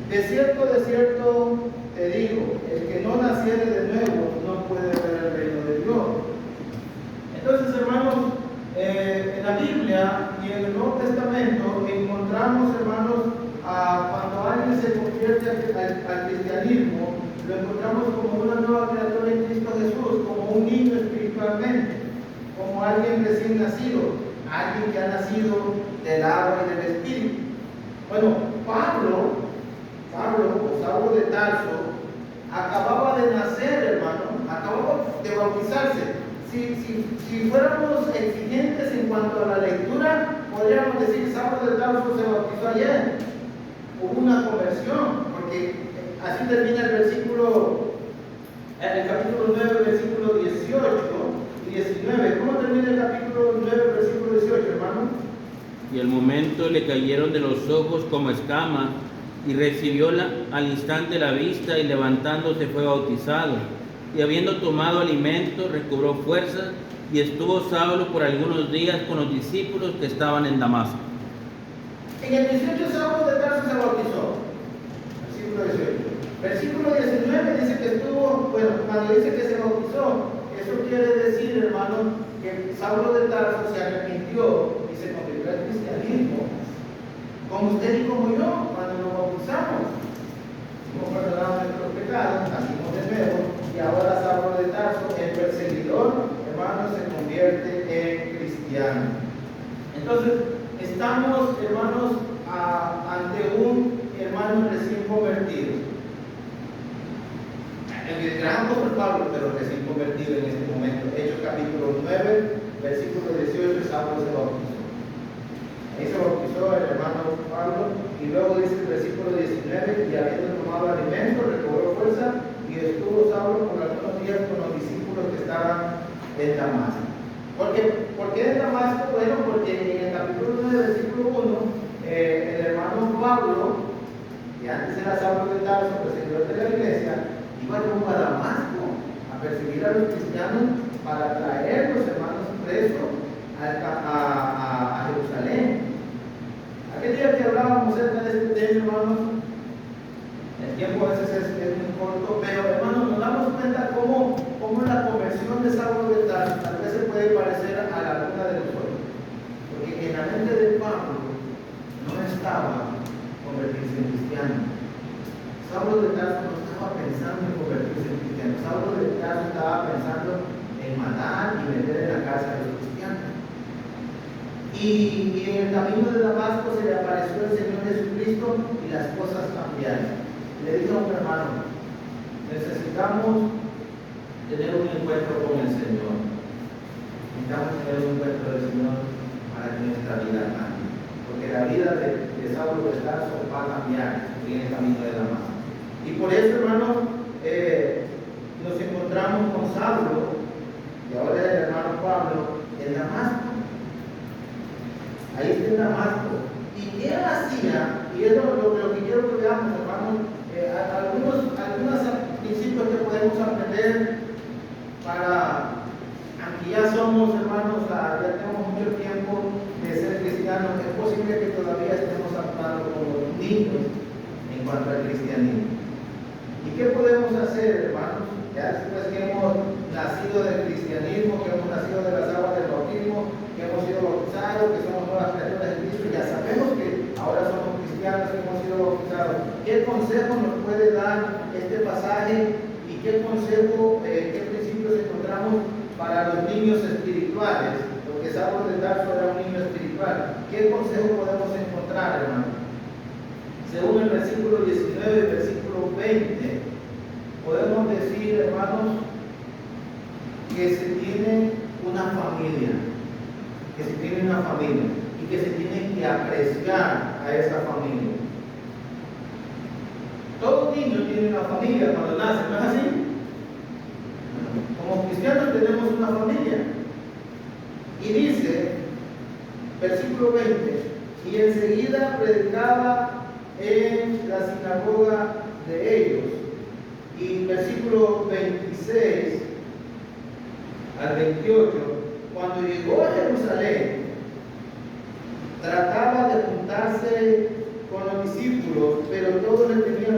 de cierto te digo, el que no naciere de nuevo no puede ver el reino de Dios. Entonces, hermanos, en la Biblia y en el Nuevo Testamento encontramos, hermanos, cuando alguien se convierte al cristianismo, lo encontramos como una nueva criatura en Cristo Jesús, como un niño espiritualmente, como alguien recién nacido, alguien que ha nacido del agua y del Espíritu. Bueno, Pablo o Saulo de Tarso, acababa de nacer, hermano, acababa de bautizarse. Si fuéramos exigentes en cuanto a la lectura, podríamos decir, Saulo de Tarso se bautizó ayer. Hubo una conversión, porque así termina el capítulo 9, versículo 18 y 19. ¿Cómo termina el capítulo 9, versículo 18, hermano? Y al momento le cayeron de los ojos como escamas, y recibió al instante la vista, y levantándose fue bautizado. Y habiendo tomado alimento, recobró fuerzas, y estuvo Saulo por algunos días con los discípulos que estaban en Damasco. En el 18 Saulo de Tarso se bautizó. Versículo 18. Versículo 19 dice que estuvo, bueno, cuando dice que se bautizó, eso quiere decir, hermano, que Saulo de Tarso se arrepintió y se convirtió al cristianismo. Como usted y como yo, cuando nos bautizamos, hemos perdonado nuestros pecados, nacimos de nuevo, y ahora Saulo de Tarso, el perseguidor, hermano, se convierte en cristiano. Entonces, estamos, hermanos, ante un hermano recién convertido. El gran apóstol Pablo, pero recién convertido en este momento. Hechos capítulo 9, versículo 18, Saulo se bautizó. Ahí se bautizó el hermano Pablo, y luego dice el versículo 19, y habiendo tomado alimento, recobró fuerza, y estuvo Saulo por algunos días con los discípulos que estaban en Damasco. ¿Por qué en Damasco? Bueno, porque en el capítulo 9, versículo 1, el hermano Pablo, que antes era Saulo de Tarso, perseguidor de la iglesia, iba rumbo a Damasco a perseguir a los cristianos para traer los hermanos presos a Jerusalén. Aquel día que hablábamos acerca de este tema, hermanos, el tiempo a veces es muy corto, pero hermanos, nos damos cuenta cómo la conversión de Saulo de Tarso tal vez se puede parecer a la luna de nosotros, porque en la mente de Pablo no estaba convertirse en cristiano. Saulo de Tarso no estaba pensando en convertirse en cristiano. Saulo de Tarso estaba pensando en matar y meter en la cárcel a los cristianos. Y en el camino de Damasco se le apareció el Señor Jesucristo y las cosas cambiaron. Le dijo a un hermano, necesitamos tener un encuentro con el Señor. Necesitamos tener un encuentro del Señor para que nuestra vida cambie. Porque la vida de Saulo de Tarso va a cambiar en el camino de Damasco. Y por eso, hermanos, nos encontramos con Saulo, y ahora el hermano Pablo, en Damasco. Ahí está en Damasco. ¿Y qué hacía? Y es lo que quiero que veamos, hermanos, algunos principios que podemos aprender para, aunque ya somos, hermanos, ya tenemos mucho tiempo de ser cristianos, es posible que todavía estemos actuando como niños en cuanto al cristianismo. ¿Y qué podemos hacer, hermanos? Ya después que hemos nacido del cristianismo, que hemos nacido de las aguas del bautismo, que hemos sido bautizados, que somos nuevas criaturas de Cristo, ya sabemos que ahora somos cristianos, que hemos sido bautizados. ¿Qué consejo nos puede dar este pasaje? ¿Y qué consejo, qué principios encontramos para los niños espirituales? Porque Saulo de Tarso era un niño espiritual. ¿Qué consejo podemos encontrar, hermano? Según el versículo 19 y versículo 20, podemos decir, hermanos, que se tiene una familia, y que se tiene que apreciar a esa familia. Todo niño tiene una familia cuando nace, ¿no es así? Como cristianos tenemos una familia. Y dice, versículo 20, y enseguida predicaba en la sinagoga de ellos. Y versículo 26 al 28, cuando llegó a Jerusalén, trataba de juntarse con los discípulos, pero todos le tenían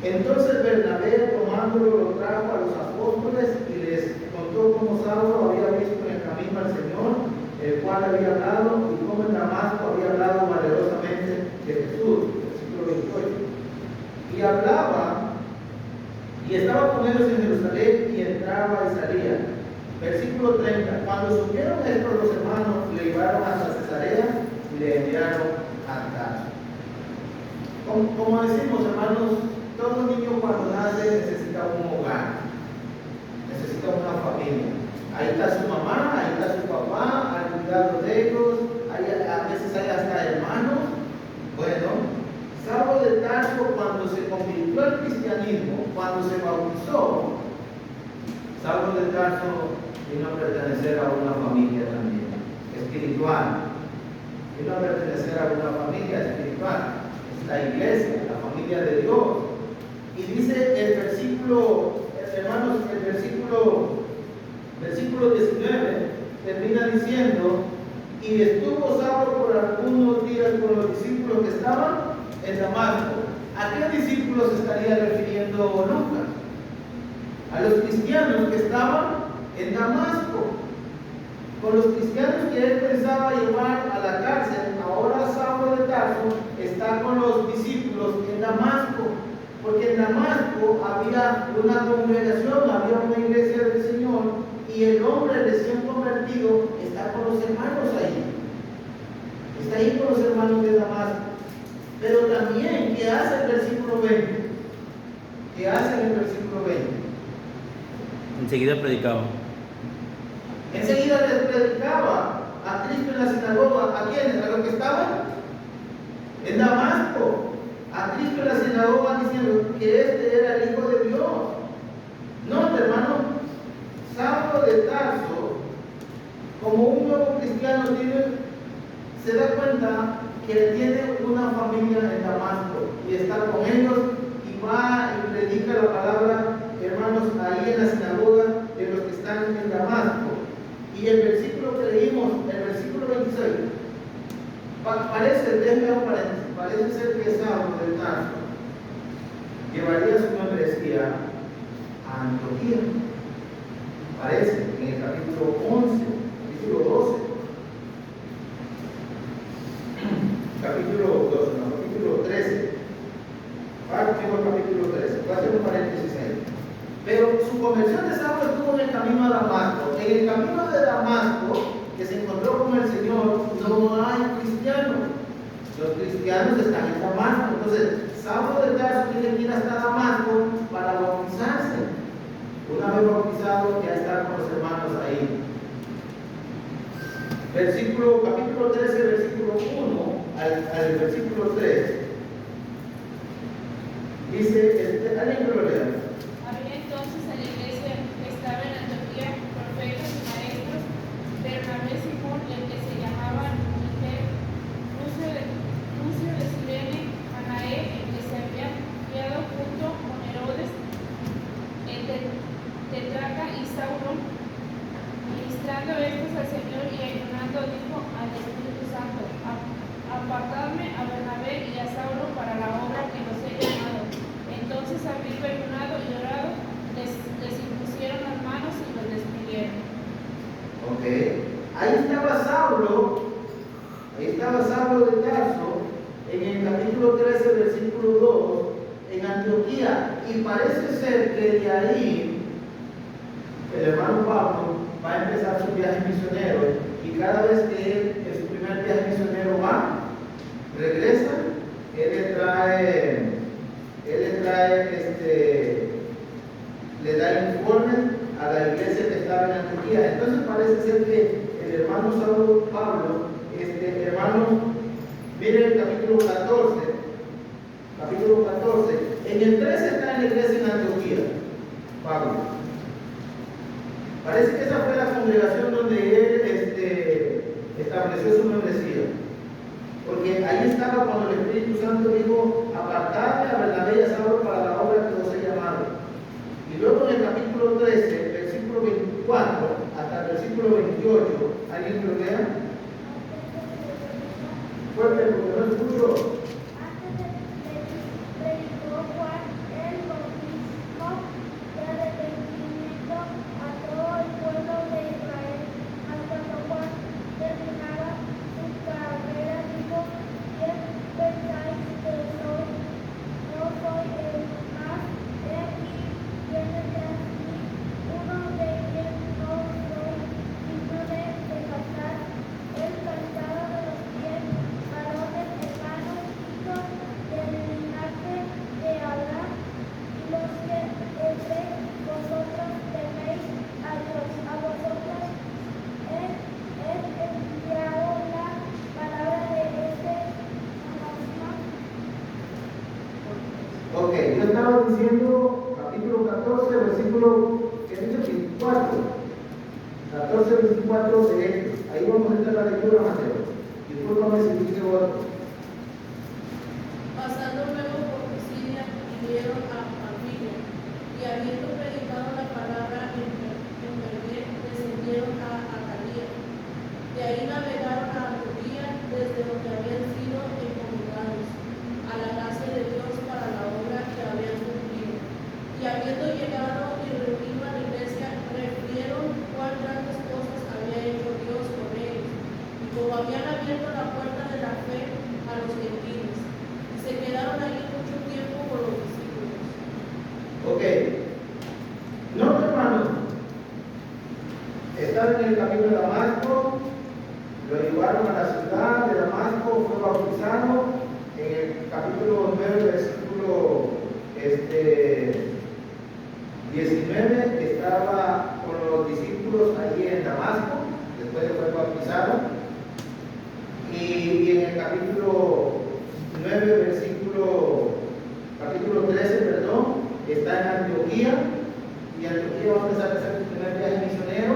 Entonces Bernabé, tomándolo, lo trajo a los apóstoles y les contó cómo Saulo había visto en el camino al Señor, el cual había hablado, y cómo en Damasco había hablado valerosamente de Jesús. Versículo 28. Y hablaba, y estaba con ellos en Jerusalén, y entraba y salía. Versículo 30. Cuando supieron esto, los hermanos le llevaron hasta Cesarea y le enviaron a Tarso. Como decimos, hermanos, todo niño cuando nace necesita un hogar, necesita una familia. Ahí está su mamá, ahí está su papá, al cuidado de ellos, a veces hay hasta hermanos. Bueno, Saulo de Tarso, cuando se convirtió al cristianismo, cuando se bautizó, Saulo de Tarso vino a pertenecer a una familia también, espiritual. Vino a pertenecer a una familia espiritual. Es la iglesia, la familia de Dios. Y dice el versículo, hermanos, el versículo 19 termina diciendo: y estuvo Saulo por algunos días con los discípulos que estaban en Damasco. ¿A qué discípulos se estaría refiriendo Lucas? A los cristianos que estaban en Damasco. Con los cristianos que él pensaba llevar a la cárcel, ahora Saulo de Tarso está con los discípulos en Damasco. Porque en Damasco había una congregación, había una iglesia del Señor, y el hombre recién convertido está con los hermanos ahí. Está ahí con los hermanos de Damasco. Pero también, ¿qué hace el versículo 20? ¿Qué hace en el versículo 20? Enseguida predicaba. Enseguida les predicaba a Cristo en la sinagoga. ¿A quiénes? A los que estaban en Damasco. A Cristo en la sinagoga diciendo que este era el Hijo de Dios. No, hermano, Saulo de Tarso, como un nuevo cristiano, se da cuenta que tiene una familia en Damasco y está con ellos y va y predica la palabra, hermanos, ahí en la sinagoga de los que están en Damasco. Y el versículo que leímos, el versículo 26, parece ser que Saulo de Tarso llevaría su membresía a Antioquía. Parece en el capítulo 11, capítulo 12, capítulo 13. Partimos capítulo 13. Voy a hacer un paréntesis ahí. Pero su conversión de Saulo estuvo en el camino a Damasco. En el camino de Damasco, que se encontró con el Señor, no hay cristianos. Los cristianos están en Damasco. Entonces, Saulo de Tarso tiene que ir hasta Damasco para bautizarse. Una vez bautizado, ya está con los hermanos ahí. Capítulo 13, versículo 1 al versículo 3. Dice, alguien que lo lea. Había entonces en la iglesia que estaba en Antioquía profetas y maestros, Bernabé, Simón, el que se llamaba Niger, Lucio de Cirene, Anael, el que se había criado junto con Herodes, el de Tetraca, y Saulo, ministrando estos al Señor y ayunando, dijo al Espíritu Santo: apartadme a Bernabé y a Saulo para la obra que los he llamado. Entonces, habiendo ayunado y orado, les impusieron las manos y los despidieron. Ok, ahí estaba Saulo de Tarso, en el capítulo 13, versículo 2, en Antioquía, y parece ser que de ahí el hermano Pablo va a empezar su viaje misionero, y cada vez que él en su primer viaje misionero regresa, le da informes a la iglesia que estaba en Antioquía. Entonces parece ser que el hermano Saulo Pablo, mire el capítulo 14, en el 13 está en la iglesia en Antioquía, Pablo. Parece que esa fue la congregación donde él estableció su membresía. Porque ahí estaba cuando el Espíritu Santo dijo: apartadme a Bernabé y a Saulo para la obra que os he llamado. Y luego en el capítulo 13, versículo 24 hasta el versículo 28, ¿alguien que lo lea? Fuerte, porque no escucho. Predicó Juan el Ok, yo estaba diciendo capítulo 14, versículo, ¿qué dice? 24. 14, 24 de Hechos. Ahí vamos a entrar la lectura, Mateo. Discúlpame si dije otro. Pasando luego por Pisidia, vinieron a Pamfilia, y habiendo predicado la palabra en Perge, descendieron a Acaya. De ahí navegaron a Antioquía, desde donde habían sido encomendados a la gracia de Dios para la obra que habían cumplido. Y habiendo llegado y reunido a la iglesia, refirieron cuán grandes cosas había hecho Dios con ellos, y como habían abierto la puerta de la fe a los gentiles. Se quedaron allí mucho tiempo con los discípulos. Ok. No, hermanos. Están en el camino de Damasco, lo llevaron a la ciudad de Damasco, fue bautizado. En el capítulo 9, versículo 19, estaba con los discípulos allí en Damasco, después de fue bautizado. Y en el capítulo 9, capítulo 13, perdón, está en Antioquía, y Antioquía va a empezar a hacer su primer viaje misionero.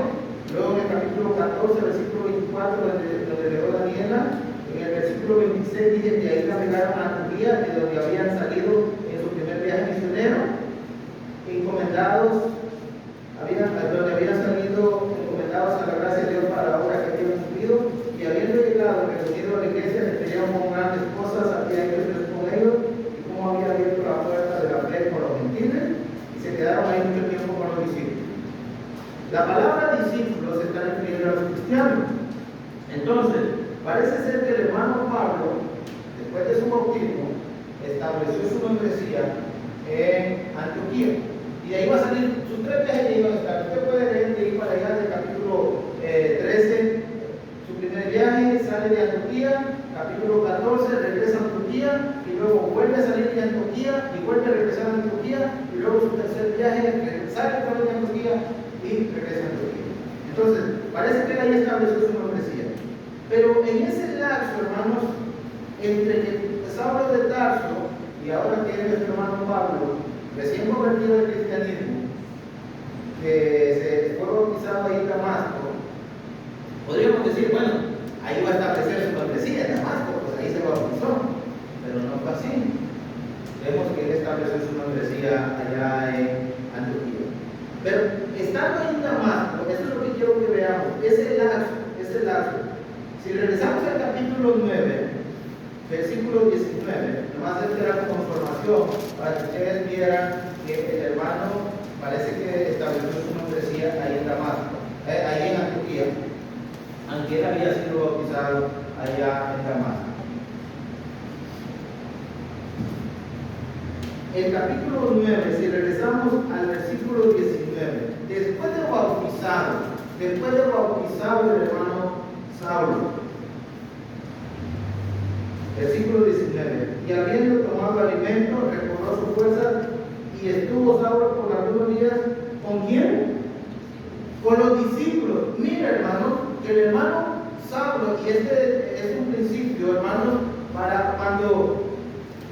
Luego en el capítulo 14, versículo 24, donde llegó Daniela, en el versículo 26 dice que ahí navegaron a Antioquía, de donde habían salido en su primer viaje misionero, encomendados, donde habían salido encomendados a la gracia de Dios para la obra que habían cumplido, y habiendo llegado, reunido a la iglesia, refirieron con grandes cosas, había Dios con ellos, y cómo había abierto la puerta de la fe con los gentiles, y se quedaron ahí mucho tiempo con los discípulos. La palabra discípulos se está refiriendo a los cristianos. Entonces, parece ser que el hermano Pablo, después de su bautismo, estableció su membresía en Antioquía. Y de ahí va a salir sus 3 viajes que iban a estar. Usted puede leer de ahí para allá del capítulo 13, su primer viaje, sale de Antioquía, capítulo 14, regresa a Antioquía, y luego vuelve a salir de Antioquía, y vuelve a regresar a Antioquía, y luego su tercer viaje, sale de Antioquía, y regresa a Antioquía. Entonces, parece que él ahí estableció su membresía. Pero en ese lapso, hermanos, entre que Saulo de Tarso y ahora que es nuestro hermano Pablo, recién convertido al cristianismo, que se fue bautizado ahí en Damasco, podríamos decir, bueno, ahí va a establecer su membresía en Damasco, pues ahí se bautizó, pero no fue así. Vemos que él estableció su membresía allá en Antioquía. Pero estando ahí en Damasco, eso es lo que quiero que veamos, ese lapso. Si regresamos al capítulo 9, versículo 19, nomás es que era como información para que ustedes vieran que el hermano parece que estableció su membresía ahí en Damasco, ahí en Antioquía, aunque él había sido bautizado allá en Damasco. El capítulo 9, si regresamos al versículo 19, después de bautizado el hermano Saulo, versículo 19, y habiendo tomado alimento, recobró su fuerza, y estuvo Saulo por algunos días, ¿con quién? Con los discípulos. Mira, hermano, que el hermano Saulo, y este es un principio, hermanos, para cuando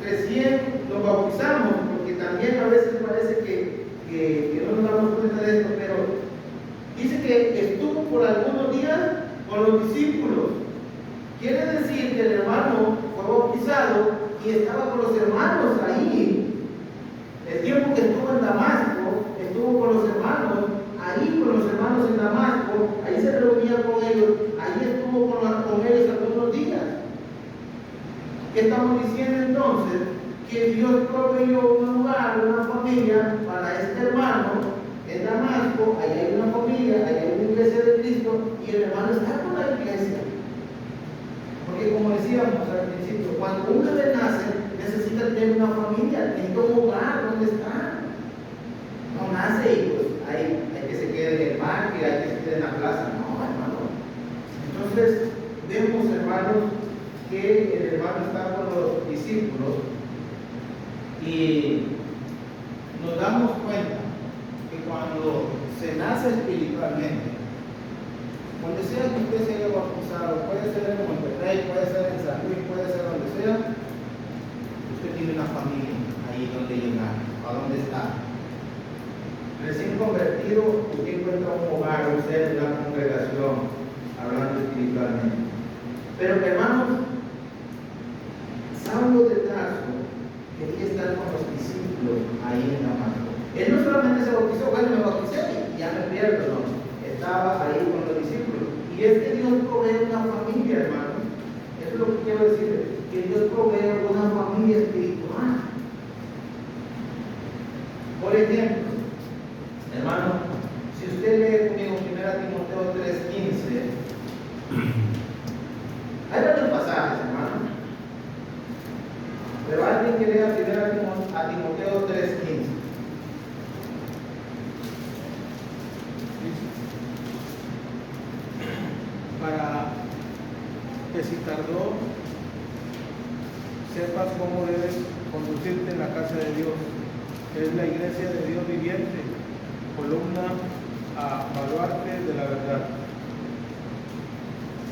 recién nos bautizamos, porque también a veces parece que no nos damos cuenta de esto, pero dice que estuvo por algunos días con los discípulos. Quiere decir que el hermano fue bautizado y estaba con los hermanos ahí. El tiempo que estuvo en Damasco, estuvo con los hermanos, ahí con los hermanos en Damasco, ahí se reunía con ellos, ahí estuvo con ellos algunos días. ¿Qué estamos diciendo entonces? Que Dios proveyó un lugar, una familia para este hermano en Damasco, ahí hay una familia, ahí hay una iglesia de Cristo, y el hermano está con la iglesia. Porque como decíamos al principio, cuando un bebé nace, necesita tener una familia, necesita un hogar donde está. No nace y pues hay que se quede en el parque, hay que se quede en la plaza. No, hermano. Entonces, vemos, hermanos, que el hermano está con los discípulos y nos damos cuenta que cuando se nace espiritualmente, donde sea que usted se haya bautizado, puede ser en Monterrey, puede ser en San Luis, puede ser donde sea, usted tiene una familia ahí donde llegar, a dónde está. Recién convertido, usted encuentra un hogar, usted una congregación, hablando espiritualmente. Pero hermanos, Saulo de Tarso quería estar con los discípulos ahí en Damasco. Él no solamente se bautizó, bueno, me bauticé y ya me pierdo, no. Estaba ahí con los discípulos. Y es que Dios provee una familia, hermanos. Eso es lo que quiero decir, que Dios provee una familia espiritual. Por ejemplo, hermano, si usted lee conmigo 1 Timoteo 3:15, hay varios pasajes, hermano. Pero alguien que lea 1 Timoteo 3:15. Para que si tardó, sepas cómo debes conducirte en la casa de Dios, que es la iglesia de Dios viviente, columna a baluarte de la verdad.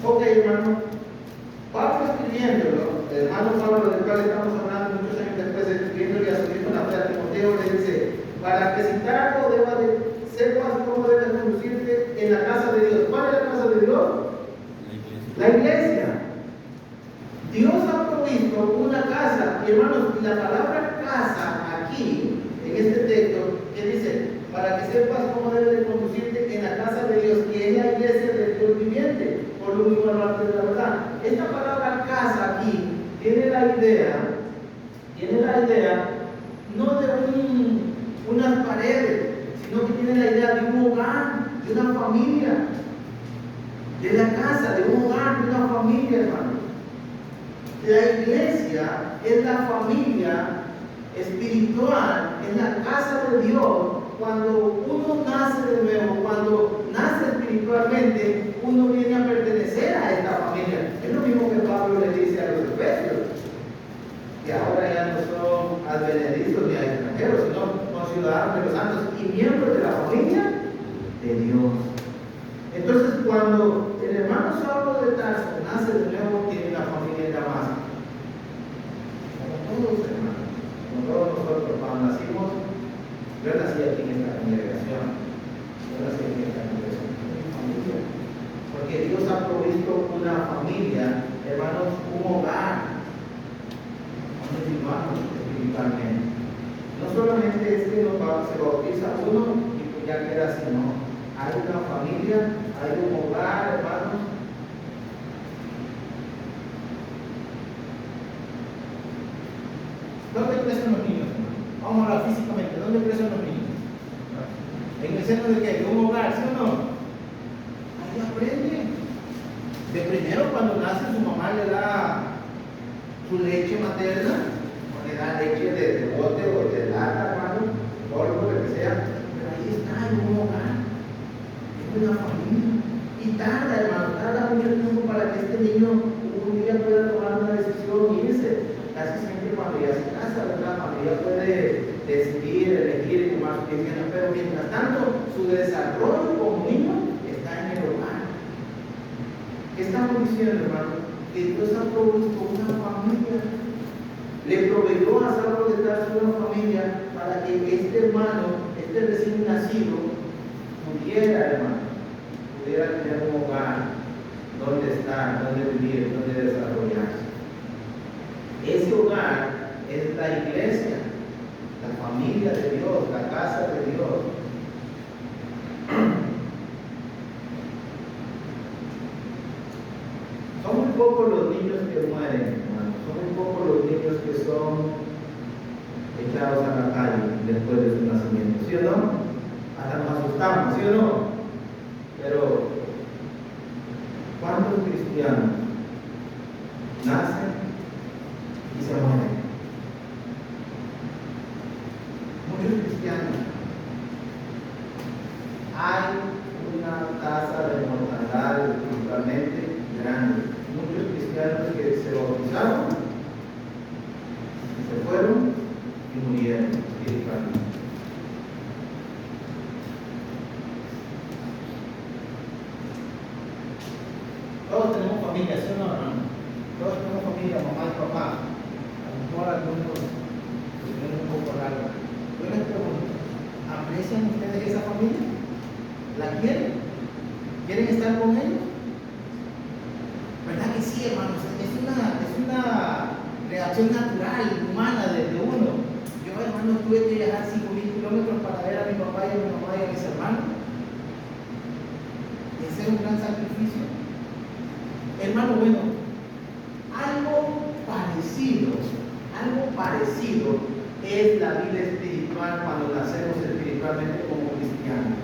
Ok, hermano. Pablo escribiéndolo, el hermano Pablo del cual estamos hablando muchos años después, escribiéndole a su hijo en la fe a Timoteo, le dice: para que si tardo sepas cómo debes conducirte en la casa de Dios. ¿Cuál es la casa de Dios? La iglesia. Dios ha provisto una casa, y hermanos, la palabra casa aquí, en este texto, que dice: para que sepas cómo debes de conducirte en la casa de Dios, que es la iglesia del Dios viviente, por lo único parte de la verdad. Esta palabra casa aquí tiene la idea no de unas paredes, sino que tiene la idea de un hogar, de una familia, de la casa, de un hogar, de una familia, hermano. La iglesia es la familia espiritual, es la casa de Dios. Cuando uno nace de nuevo, cuando nace espiritualmente, uno viene a pertenecer a esta familia. Es lo mismo que Pablo le dice a los efesios, que ahora ya no son advenedizos ni extranjeros, sino son ciudadanos de los santos y miembros de la familia de Dios. Entonces, cuando el hermano Saulo de Tarso nace de nuevo, tiene la familia de Damasco. Como todos, hermanos, como todos nosotros, cuando nacimos, yo nací aquí en esta congregación, familia, porque Dios ha provisto una familia, hermanos, un hogar, donde vivamos espiritualmente. No solamente es que se bautiza uno y pues ya queda así, no. Hay una familia, hay un hogar, hermanos. ¿Dónde crecen los niños, hermano? Vamos a hablar físicamente. ¿Dónde crecen los niños? ¿En el seno de qué? ¿De un hogar, sí o no? Ahí aprende. De primero, cuando nace, su mamá le da su leche materna, o le da leche de bote o de lata, hermano, polvo, lo que sea. Pero ahí está, en un hogar, en una familia. Y tarda, hermano, tarda mucho tiempo para que este niño un día pueda tomar una decisión y irse. Casi siempre cuando ya se casa, ¿verdad? Cuando ya puede decidir, elegir y tomar su decisión. Pero mientras tanto, su desarrollo como niño está en el hogar. ¿Qué estamos diciendo, hermano? Que Dios ha provisto una familia. Le proveyó a Saulo de Tarso una familia para que este hermano, este recién nacido, pudiera, hermano, pudiera tener un hogar donde estar, donde vivir, donde desarrollarse. Ese hogar es la iglesia, la familia de Dios, la casa de Dios. Son muy pocos los niños que mueren, hermano. Son muy pocos los niños que son echados a la calle después de su nacimiento, ¿sí o no? Hasta nos asustamos, ¿sí o no? Pero, ¿cuántos cristianos nacen y se mueren? Muchos cristianos. Hay una tasa de mortalidad espiritualmente grande. Muchos cristianos que se bautizaron, se fueron y murieron espiritualmente. Todos tenemos familia, ¿sí o no, hermano? Todos tenemos familia, mamá y papá. A lo mejor algunos es un poco largo. Yo les pregunto, ¿aprecian ustedes esa familia? ¿La quieren? ¿Quieren estar con ellos? ¿Verdad que sí, hermanos? Es una reacción natural, humana desde uno. Yo, hermano, tuve que viajar 5.000 kilómetros para ver a mi papá y a mi mamá y a mis hermanos. Ese es un gran sacrificio. Hermano, bueno, algo parecido es la vida espiritual cuando nacemos espiritualmente como cristianos.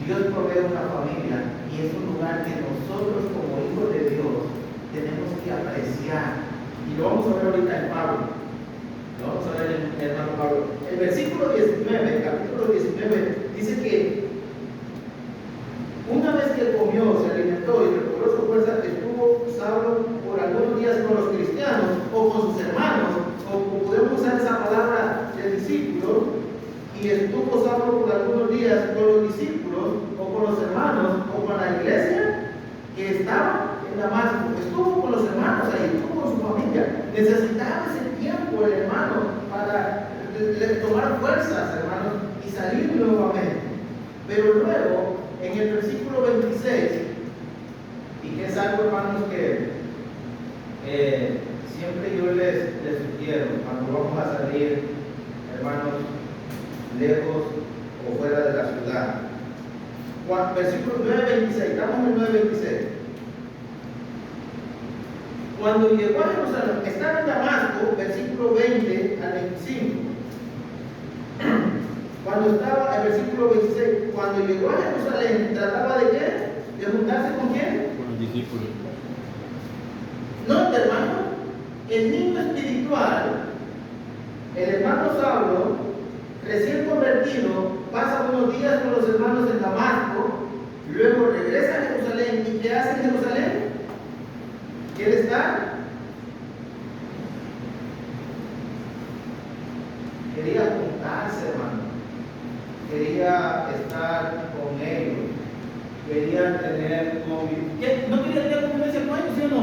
Dios provee una familia y es un lugar que nosotros como hijos de Dios tenemos que apreciar. Y lo vamos a ver ahorita en Pablo. Lo vamos a ver en el hermano Pablo. El versículo 19, el capítulo 19, dice que una vez que comió, se alimentó y recobró su fuerza, estuvo Saulo por algunos días con los cristianos o con sus hermanos, o podemos usar esa palabra de discípulos, y estuvo Saulo por algunos días con los discípulos o con los hermanos o con la iglesia que estaba en Damasco. Estuvo con los hermanos ahí, estuvo con su familia. Necesitaba ese tiempo el hermano para tomar fuerzas, hermanos, y salir nuevamente. Pero luego, en el versículo 26, y que es algo, hermanos, que siempre yo les sugiero cuando vamos a salir, hermanos, lejos o fuera de la ciudad. Versículo 9:26, estamos en el 9:26. Cuando llegó a Jerusalén, estaba en Damasco, versículo 20 al 25. Cuando estaba, el versículo 26, cuando llegó a Jerusalén, ¿trataba de qué? ¿De juntarse con quién? Con los discípulos. No, hermano, el niño espiritual, el hermano Saulo, recién convertido, pasa unos días con los hermanos en Damasco, luego regresa a Jerusalén. ¿Y qué hace en Jerusalén? ¿Quiere estar? Quería juntarse, hermano. Quería estar con ellos. Quería tener convivencia. ¿No quería tener convivencia con ellos, sí o no?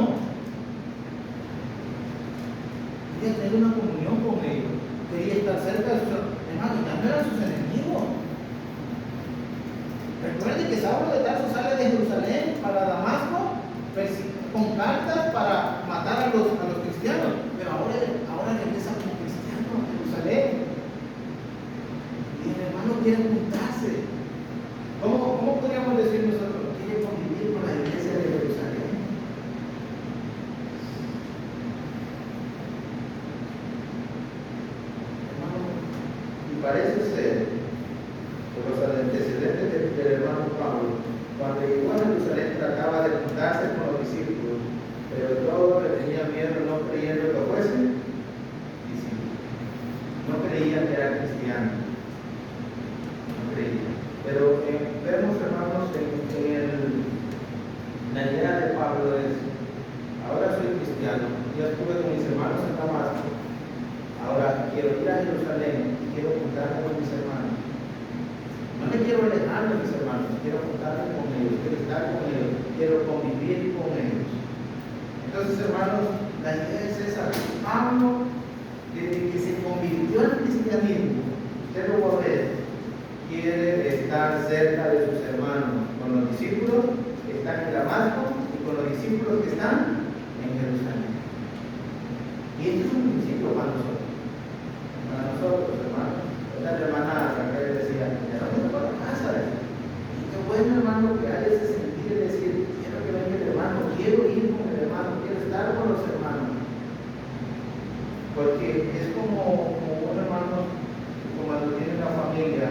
Quería tener una comunión con ellos. Quería estar cerca de sus hermanos. Ya no eran sus enemigos. Recuerden que Saulo de Tarso sale de Jerusalén para Damasco con cartas para matar a los cristianos, pero ahora regresa como cristiano a Jerusalén. Y el hermano quiere juntarse. ¿Cómo podríamos decir nosotros? Quiere convivir con la iglesia de Jerusalén. Hermano, y parece ser, por los antecedentes del hermano Pablo, cuando llegó a Jerusalén trataba de juntarse con los discípulos, pero todos le tenían miedo, no creyendo que fuesen discípulos. No creían que era cristiano. No creían. Pero vemos, hermanos, en la idea de Pablo es, ahora soy cristiano, ya estuve con mis hermanos en Damasco, ahora quiero ir a Jerusalén y quiero juntarme con mis hermanos. No me quiero alejar de mis hermanos, quiero juntarme con ellos, quiero estar con ellos, quiero convivir con ellos. Entonces, hermanos, la idea es esa. Pablo, desde que se convirtió al cristianismo, usted lo va a ver, quiere estar cerca de sus hermanos, con los discípulos que están en Damasco y con los discípulos que están en Jerusalén. Y esto es un principio para nosotros, hermanos. La hermana Raquel decía, hermano, para la casa. Y qué bueno, hermano, que haya ese sentir de decir, quiero que venga el hermano, quiero ir con el hermano, quiero estar con los hermanos. Porque es como un hermano, como cuando tiene una familia,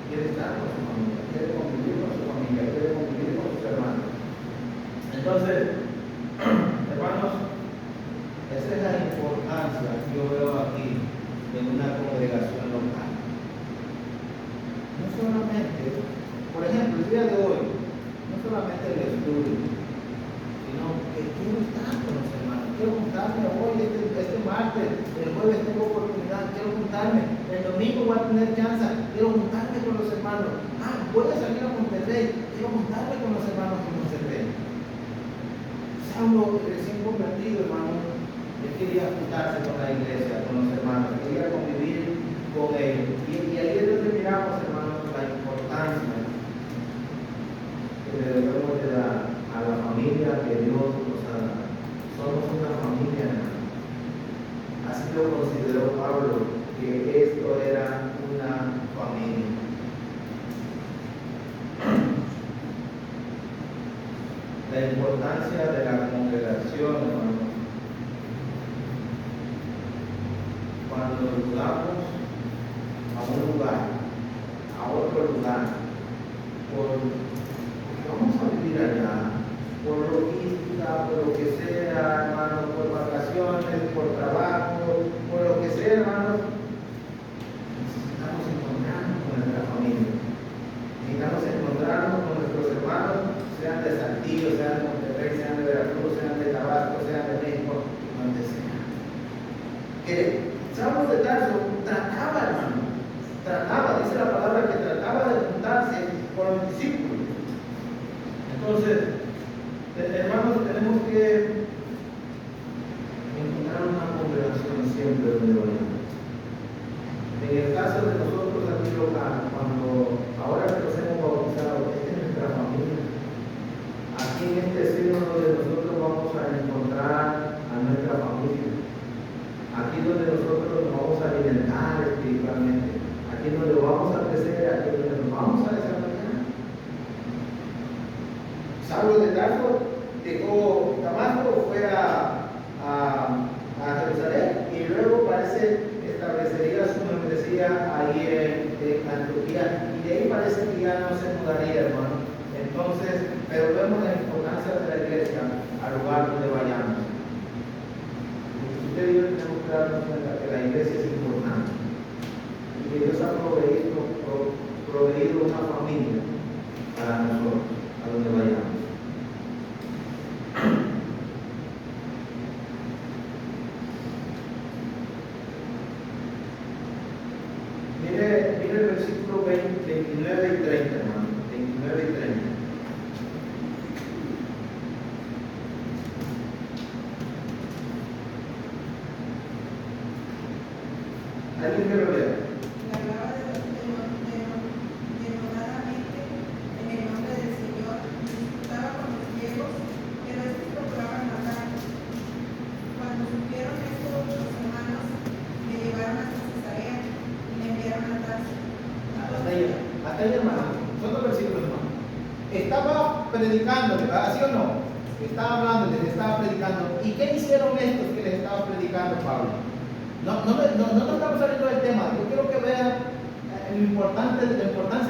quiere estar con su familia, quiere convivir con su familia, quiere convivir con sus hermanos. Entonces, hermanos, esa es la importancia que yo veo aquí en una congregación local. No solamente, por ejemplo, el día de hoy, no solamente el estudio, sino que quiero estar con los hermanos, quiero juntarme hoy, este martes, el jueves tengo oportunidad, quiero juntarme, el domingo voy a tener chance, quiero juntarme con los hermanos. Voy a salir a Monterrey, quiero juntarme con los hermanos de Monterrey. Saulo, recién convertido, hermano, Él quería juntarse con la iglesia, con los hermanos, quería convivir con ellos. Y ahí es donde miramos, hermanos, la importancia que le debemos de dar a la familia que Dios nos ha dado. Somos una familia, hermano. Así lo consideró Pablo, que esto era una familia. La importancia de la congregación, hermano. Cuando nos mudamos a un lugar, a otro lugar, porque vamos a vivir allá, por logística, por lo que sea, hermanos, por vacaciones, por trabajo, por lo que sea, hermanos, necesitamos encontrarnos con nuestra familia. Necesitamos encontrarnos con nuestros hermanos, sean de Saltillo, sean de Monterrey, sean de Veracruz, sean de Tabasco, sean de México, donde sea. Saulo de Tarso trataba, hermano, dice la palabra que trataba de juntarse con los discípulos. Entonces, hermanos, tenemos que encontrar una congregación siempre donde vayamos. En el caso de nosotros aquí local, ahora que nos hemos bautizado, esta es nuestra familia. Aquí en este sínodo de nosotros vamos a encontrar a nuestra familia. Aquí donde nosotros nos vamos a alimentar espiritualmente, aquí donde vamos a crecer, aquí donde nos vamos a desarrollar. Saulo de Tarso dejó Damasco, fue a Jerusalén y luego parece que establecería su membresía ahí en Antioquía, y de ahí parece que ya no se mudaría, hermano. Entonces, pero vemos la importancia de la iglesia al lugar donde vayamos. Usted y yo tenemos que darnos cuenta que la iglesia es importante y que Dios ha proveído una familia para nosotros, a donde vayamos. Mire el versículo 29 y 30, hermano. 29 y 30. ¿Alguien que lo lea? La palabra de Dios denodadamente en el nombre del Señor disputaba con los griegos, pero estos procuraban matarlo. Cuando supieron esto, los hermanos le llevaron hasta Cesarea y le enviaron a Tarso. Hasta ahí, hermano. Son dos versículos, hermano. Estaba predicando, ¿verdad? ¿Sí o no? Estaba hablando, les estaba predicando. ¿Y qué hicieron estos que les estaba predicando Pablo? No estamos saliendo del tema. Yo quiero que vean la importancia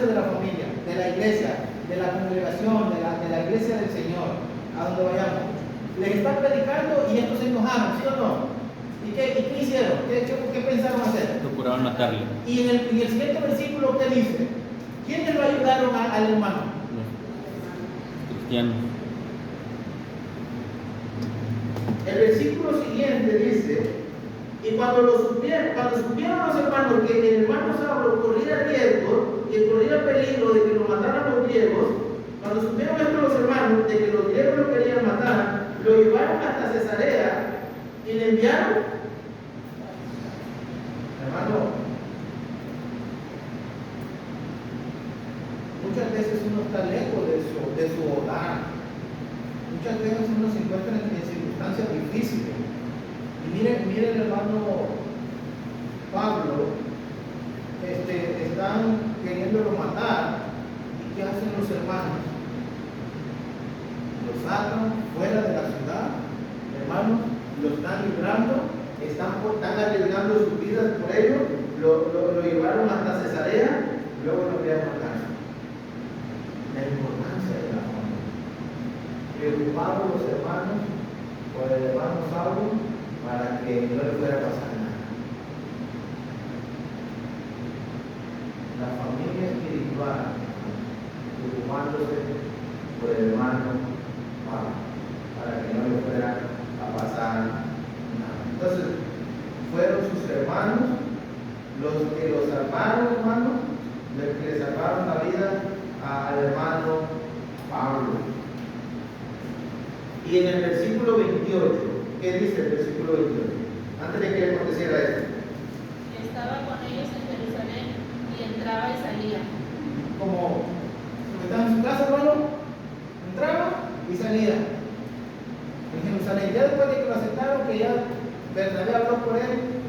de la familia, de la iglesia, de la congregación, de la iglesia del Señor, a donde vayamos. Les está predicando y estos se enojaron, ¿sí o no? ¿Y qué hicieron? ¿Qué pensaron hacer? Procuraron matarle. Y en el siguiente versículo, ¿qué dice? ¿Quiénes lo ayudaron al hermano? Los cristianos. El versículo siguiente dice: y cuando supieron los hermanos que el hermano Saulo corría riesgo y corría peligro de que lo mataran los griegos, cuando supieron esto los hermanos de que los griegos lo querían matar, lo llevaron hasta Cesarea y le enviaron. Hermano, muchas veces uno está lejos de su hogar. Muchas veces uno se encuentra en circunstancias difíciles. Y mire el hermano Pablo, están queriéndolo matar. ¿Y qué hacen los hermanos? Lo sacan fuera de la ciudad, hermanos, lo están librando, están arriesgando sus vidas por ello, lo llevaron hasta Cesarea, luego lo querían matar. La importancia de la familia. Preocupados los hermanos por el hermano Saulo para que no le fuera a pasar nada. La familia espiritual, preocupándose por el hermano Pablo, para que no le fuera a pasar nada. Entonces, fueron sus hermanos los que lo salvaron, hermano, los que le salvaron la vida al hermano Pablo. Y en el versículo 28 ¿Qué dice el versículo 22? Antes de que aconteciera esto. Estaba con ellos en Jerusalén y entraba y salía. Como estaba en su casa, hermano, entraba y salía. En Jerusalén, ya después de que lo aceptaron, que ya Bernabé habló por él,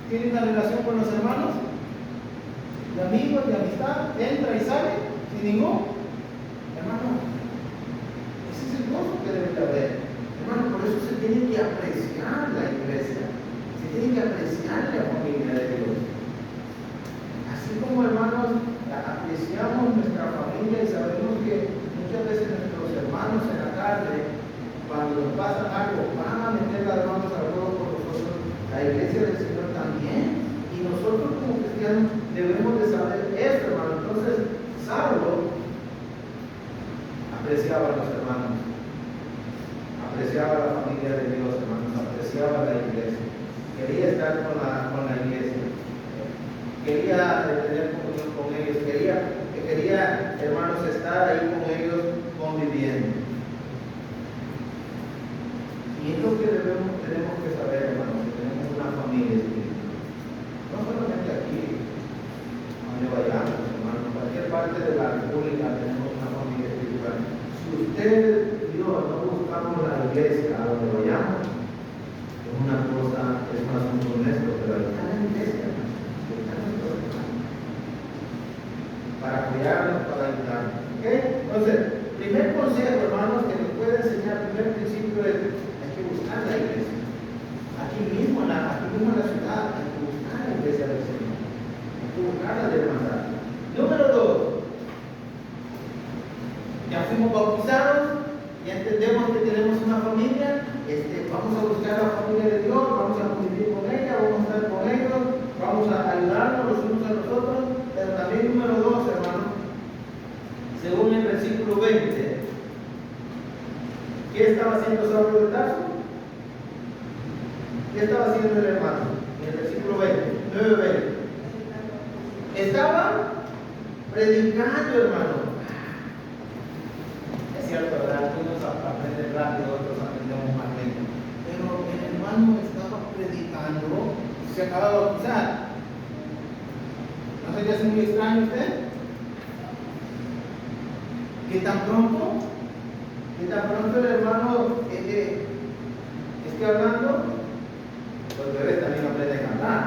tiene una relación con los hermanos, de amigos, de amistad, entra y sale, sin ningún. Hermano, ese es el gozo que debe de haber. Hermano, por eso se tiene que apreciar la iglesia, se tiene que apreciar la familia de Dios. Así como, hermanos, apreciamos nuestra familia y sabemos que muchas veces nuestros hermanos en la carne, cuando nos pasa algo, van a meter las manos al fuego por nosotros. La iglesia del Señor también. Y nosotros como cristianos debemos de saber esto, hermano. Entonces, Saulo apreciaba a los hermanos, apreciaba a la familia de Dios, hermanos, apreciaba a la iglesia. Quería estar con la iglesia. Quería tener comunión con ellos. Quería, hermanos, estar ahí con ellos conviviendo. Y es lo que tenemos que saber, hermanos, que tenemos una familia espiritual. No solamente aquí, donde vayamos, hermanos, en cualquier parte de la República tenemos una familia espiritual. Si usted y yo no buscamos la iglesia a donde vayamos, es una cosa, es un asunto nuestro, pero está en la iglesia, hermanos, está en nuestro hermano, para cuidarnos, para ayudarnos. ¿Ok? Entonces, primer consejo, hermanos, que nos puede enseñar, primer principio es buscar la iglesia. Aquí mismo en la ciudad hay que buscar la iglesia del Señor. Hay que buscar la hermandad. Número 2. Ya fuimos bautizados, ya entendemos que tenemos una familia. Vamos a buscar la familia de Dios, vamos a convivir con ella, vamos a estar con ellos, vamos a ayudarnos los unos a los otros. Pero también número 2, hermano, según el versículo 20, ¿qué estaba haciendo Saulo de Tarso? ¿Qué estaba haciendo el hermano? En el versículo 9:20. Estaba predicando, hermano. Es cierto, ¿verdad? Unos aprenden rápido, otros aprendemos más lento. Pero el hermano estaba predicando, se acaba de bautizar. ¿No se le hace muy extraño a usted? ¿Qué tan pronto el hermano esté hablando? Los bebés también aprenden a hablar.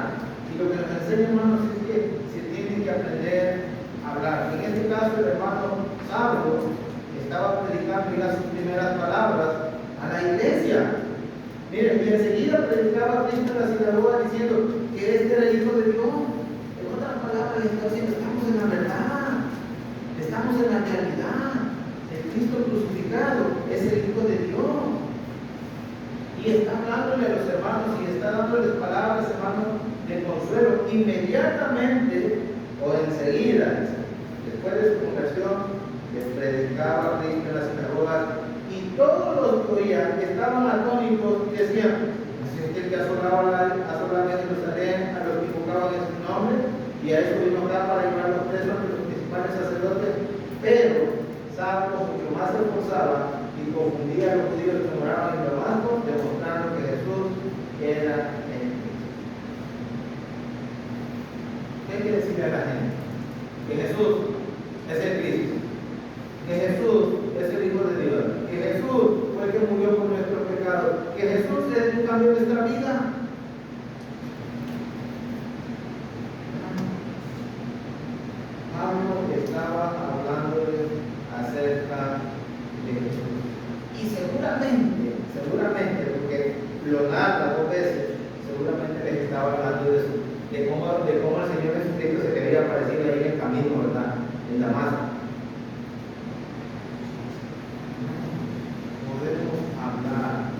Y lo que nos enseña, hermanos, es que se tienen que aprender a hablar. En este caso, el hermano Saulo estaba predicando ya sus primeras palabras a la iglesia. Miren, y enseguida predicaba a Cristo en la sinagoga diciendo que este era el Hijo de Dios. En otras palabras, le está diciendo: estamos en la verdad, estamos en la realidad. El Cristo crucificado es el Hijo de Dios. Y está hablándole a los hermanos y está dándoles palabras, hermanos, de consuelo. Inmediatamente o enseguida, después de su conversión, les predicaba a Cristo en las sinagogas, y todos los que oían estaban atónitos y decían: así es que el que asolaba en Jerusalén a los que invocaban en su nombre, y a eso vino acá para llevarlos presos ante los principales sacerdotes. Pero Saulo mucho más se esforzaba y confundía a los judíos que moraban en Damasco, demostrando que Jesús era el Cristo. ¿Qué quiere decirle a la gente? Que Jesús es el Cristo, que Jesús es el Hijo de Dios, que Jesús fue el que murió por nuestros pecados, que Jesús es el cambio de nuestra vida. Pablo estaba hablándoles acerca de Jesús. Y seguramente, porque lo narra 2 veces, seguramente les estaba hablando de cómo el Señor Jesucristo se quería aparecer ahí en el camino, ¿verdad? En Damasco. Podemos hablar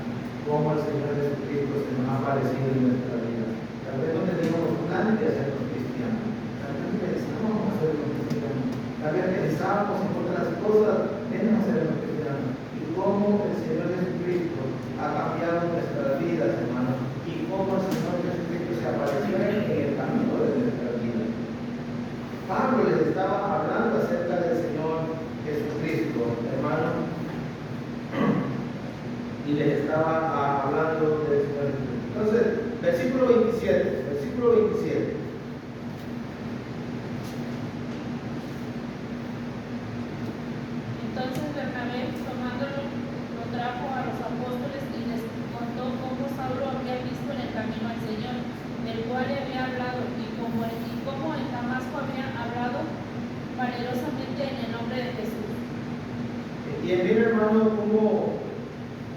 cómo el Señor Jesucristo se nos ha aparecido en nuestra vida. Tal vez no teníamos planes de hacernos cristianos, tal vez pensábamos hacernos cristianos, tal vez pensábamos en otras cosas menos hacernos cristianos. Y cómo el Señor Jesucristo ha cambiado nuestras vidas, hermanos, y cómo el Señor Jesucristo se apareció en el camino de nuestra vida. Pablo les estaba hablando acerca del Señor Jesucristo, hermano, y les estaba hablando de Entonces, versículo 27, versículo 27. Entonces Bernabé, tomándolo, lo trajo a los apóstoles y les contó cómo Saulo había visto en el camino al Señor, del cual le había hablado, y cómo en Damasco había hablado valerosamente en el nombre de Jesús. Y mira, hermano, cómo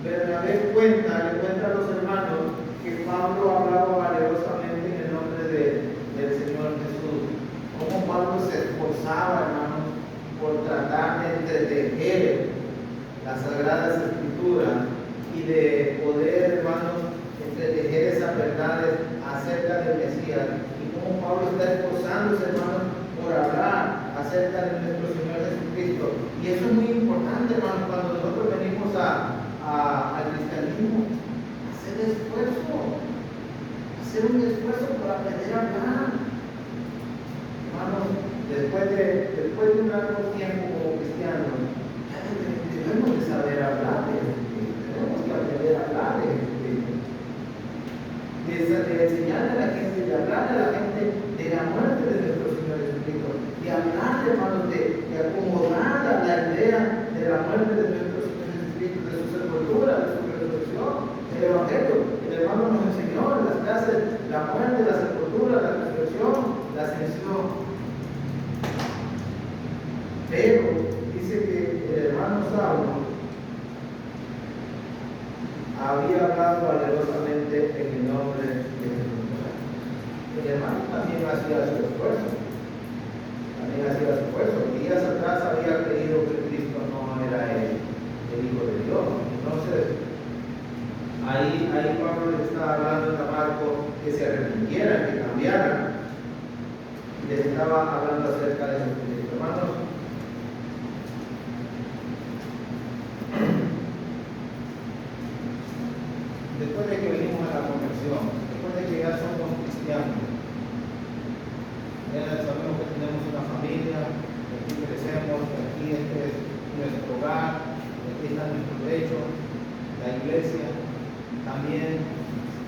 Bernabé le cuenta a los hermanos que Pablo hablaba valerosamente en el nombre del Señor Jesús. Cómo Pablo se esforzaba, hermanos, por tratar de entretejer las Sagradas Escrituras y de poder, hermanos, entretejer esas verdades acerca del Mesías. Y cómo Pablo está esforzándose, hermanos, por hablar acerca de nuestro Señor Jesucristo. Y eso es muy importante, hermanos, cuando nosotros venimos al cristianismo, hacer un esfuerzo por aprender a hablar. Hermanos, después de un largo tiempo como cristianos, debemos de saber hablar de Jesucristo, tenemos que aprender a hablar de Jesucristo, de enseñarle a la gente, de hablarle a la gente de la muerte de nuestro Señor Jesucristo, de hablar, hermanos, de acomodar la idea de la muerte de nuestro Señor Jesucristo, de su sepultura, de su resurrección, el Evangelio. El hermano nos enseñó en las clases la muerte, la sepultura, la resurrección, la ascensión. Pero dice que el hermano Saulo había hablado valerosamente en el nombre de Jesús. El hermano también hacía su esfuerzo. Días atrás había creído que Cristo no era el Hijo de Dios. Entonces, ahí Pablo le estaba hablando a Damasco que se arrepintieran, que cambiaran. Y les estaba hablando acerca de Jesucristo. Hermanos, después de que venimos a la conversión, después de que ya somos cristianos, ya sabemos que tenemos una familia, que aquí crecemos, que aquí este es nuestro hogar, que aquí está nuestro techo, la iglesia. También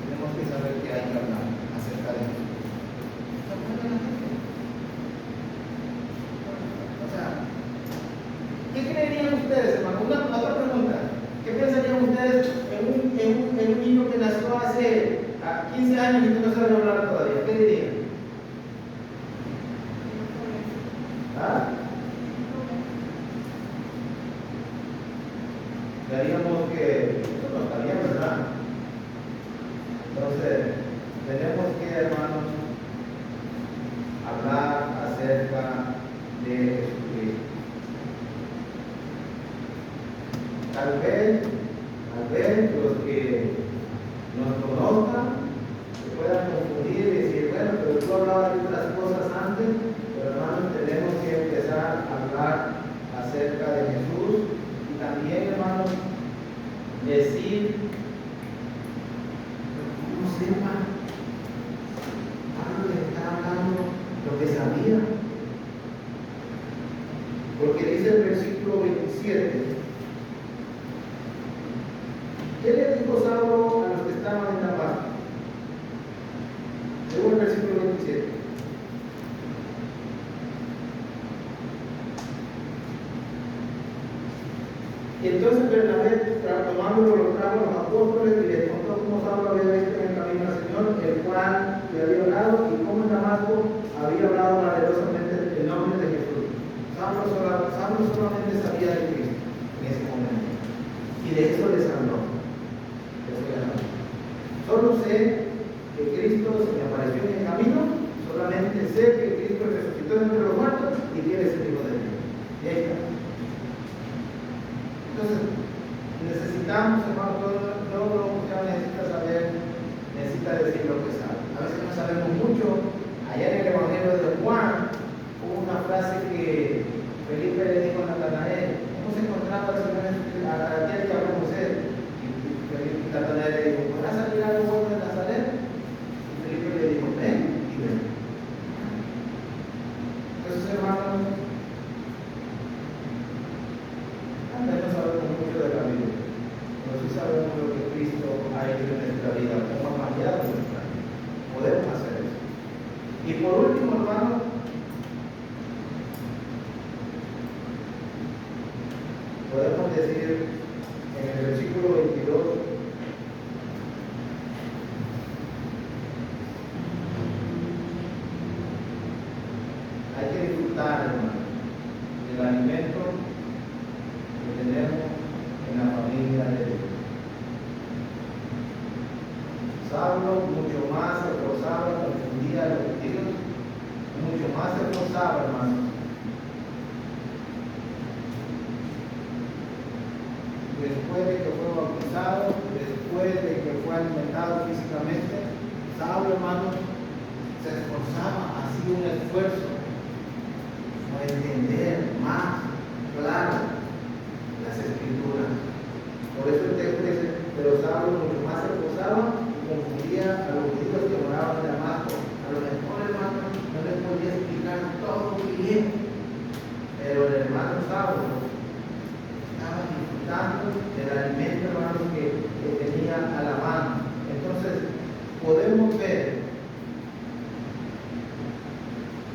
tenemos que saber que hay que hablar acerca de Jesús. O sea, ¿qué creerían ustedes, hermano? Otra pregunta. ¿Qué pensarían ustedes en un niño que nació hace 15 años y que no sabe hablar todavía? ¿Qué dirían? ¿Ah? Veríamos que eso no está bien, ¿verdad? Entonces, tenemos que, hermanos, hablar acerca de Jesucristo. Tal vez los que nos conozcan se puedan confundir y decir, bueno, pero tú hablabas de otras cosas antes, pero hermanos, tenemos que empezar a hablar acerca de Jesús y también, hermanos, decir, ¿cómo sepa? Pablo le está hablando lo que sabía. Porque dice el versículo 27. ¿Qué le dijo Saulo a los que estaban en Damasco? Según el versículo 27. Y entonces Bernabé, tomándolo, lo trajo a los apóstoles y les contó cómo Saulo había visto en el camino al Señor, el cual le había hablado, y cómo en Damasco había hablado valerosamente el nombre de Jesús. Saulo solamente sabía de Cristo en ese momento. Y de eso les habló. Solo sé que Cristo se me apareció en el camino, solamente sé que Cristo resucitó entre los muertos y que Él es el Hijo de Dios. Y ahí está. Entonces, necesitamos, hermano, todo lo que usted necesita saber, necesita decir lo que sabe. A veces no sabemos mucho. Allá en el Evangelio de Juan hubo una frase que Felipe le dijo a Natanael: ¿cómo se encontraba el Señor a aquel que habló José? Y Natanael le dijo: ¿podrá salir algo bueno de Nazaret? Y Felipe le dijo: ven y ven. Entonces, hermanos, tal vez no sabemos mucho de la Biblia, pero sí sabemos lo que Cristo ha hecho en nuestra vida, cómo ha cambiado decir en el versículo 22. Hay que disfrutar, hermano, del alimento que tenemos en la familia de Dios. Saulo mucho más se esforzaba, confundía a los judíos, mucho más se esforzaba, hermano. Después de que fue bautizado, después de que fue alimentado físicamente, Saulo, hermano, se esforzaba, hacía un esfuerzo para entender más claro las escrituras. Por eso el texto dice, pero Saulo mucho más se esforzaba y confundía a los judíos que moraban en Damasco. A lo mejor, hermano, no les podía explicar todo bien, pero el hermano Saulo estaba disfrutando del alimento, hermano, que tenía a la mano. Entonces, podemos ver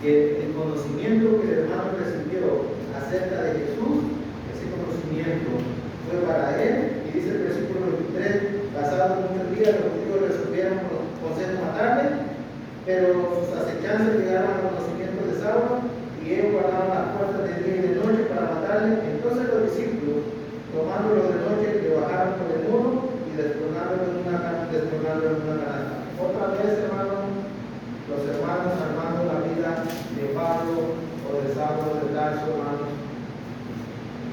que el conocimiento que el hermano recibió acerca de Jesús, ese conocimiento fue para él, y dice el versículo 23, pasados muchos días los judíos resolvieron con consejo matarle, pero sus acechanzas llegaron al conocimiento de Saulo, y ellos guardaron las puertas de día y de noche para matarle. Entonces los discípulos, tomándolo de noche, le bajaron por el muro y destronándolo en una canasta. Otra vez, hermano, los hermanos armando la vida de Pablo o de Saulo de Tarso, hermanos.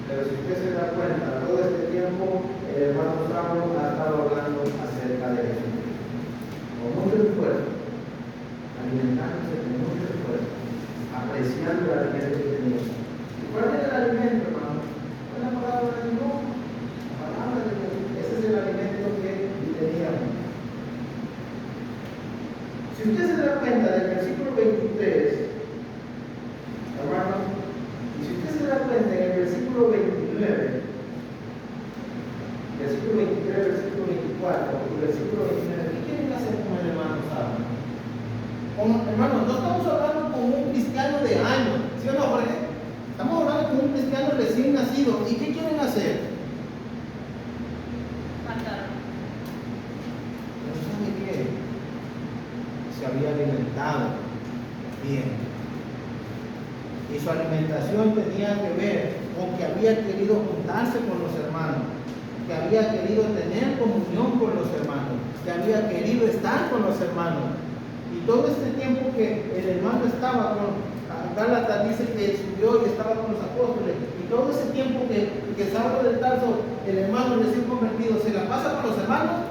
Pero si usted se da cuenta, todo este tiempo el hermano Saulo ha estado hablando acerca de Jesucristo. Con mucho esfuerzo, alimentándose con mucho esfuerzo, apreciando el alimento que tenía. ¿Y cuál es el alimento, hermano? ¿Cuál es la palabra de Dios? La palabra de Dios. Ese es el alimento que teníamos. Si usted se da cuenta del versículo 23, hermano, y si usted se da cuenta en el versículo 29, versículo 23, versículo 24 y versículo 29, ¿qué quieren hacer con el hermano Saulo? Hermano, no estamos hablando con un cristiano de años, ¿sí o no, Jorge? Estamos hablando con un cristiano recién nacido. ¿Y qué quieren hacer? Matar. ¿No sabe qué? Se había alimentado bien. Y su alimentación tenía que ver con que había querido juntarse con los hermanos, que había querido tener comunión con los hermanos, que había querido estar con los hermanos. Y todo este tiempo que el hermano estaba con Gálatas, dice que subió y estaba con los apóstoles, y todo ese tiempo que Saulo de Tarso, el hermano recién convertido, se la pasa con los hermanos,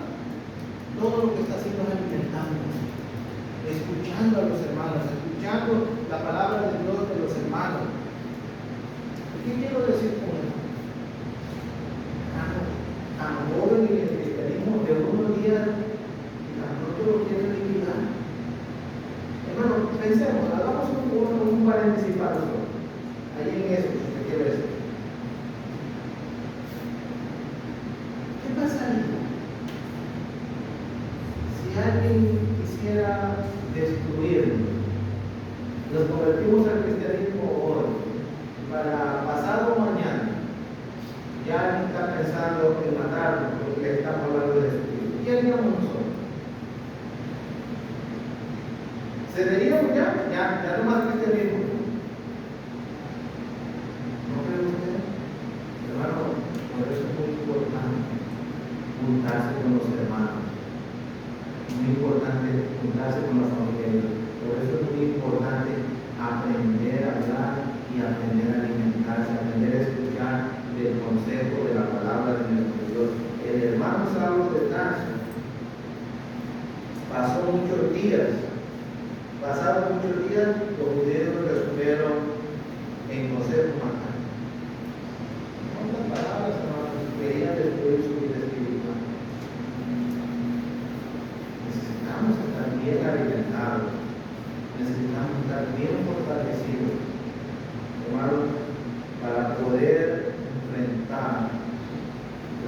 todo lo que está haciendo es alimentándose, escuchando a los hermanos, escuchando la palabra de Dios de los hermanos. ¿Qué quiero decir con esto? Tan joven en el cristianismo de unos días y tan pronto lo quieren liquidar. Hermano, pensemos, hagamos un paréntesis para nosotros. Ahí en eso, si usted quiere decir. ¿Qué pasaría si alguien quisiera destruirnos? Nos convertimos al cristianismo hoy, para pasado mañana, ya alguien está pensando en matarnos porque estamos hablando de Jesucristo. ¿Qué haríamos nosotros? ¿Cederíamos ya no más cristianismo? ¿No cree usted? Hermano, por eso es muy importante juntarse con los hermanos. Muy importante juntarse con la familia. Por eso es muy importante aprender a hablar y aprender a alimentarse, aprender a escuchar del consejo de la palabra de nuestro Dios. El hermano Saulo de Tarso pasó muchos días. Pasaron muchos días, los judíos resolvieron en consejo matar. En otras palabras, hermanos, querían destruir su vida espiritual. Necesitamos estar bien alimentados, necesitamos estar bien fortalecidos, hermanos, para poder enfrentar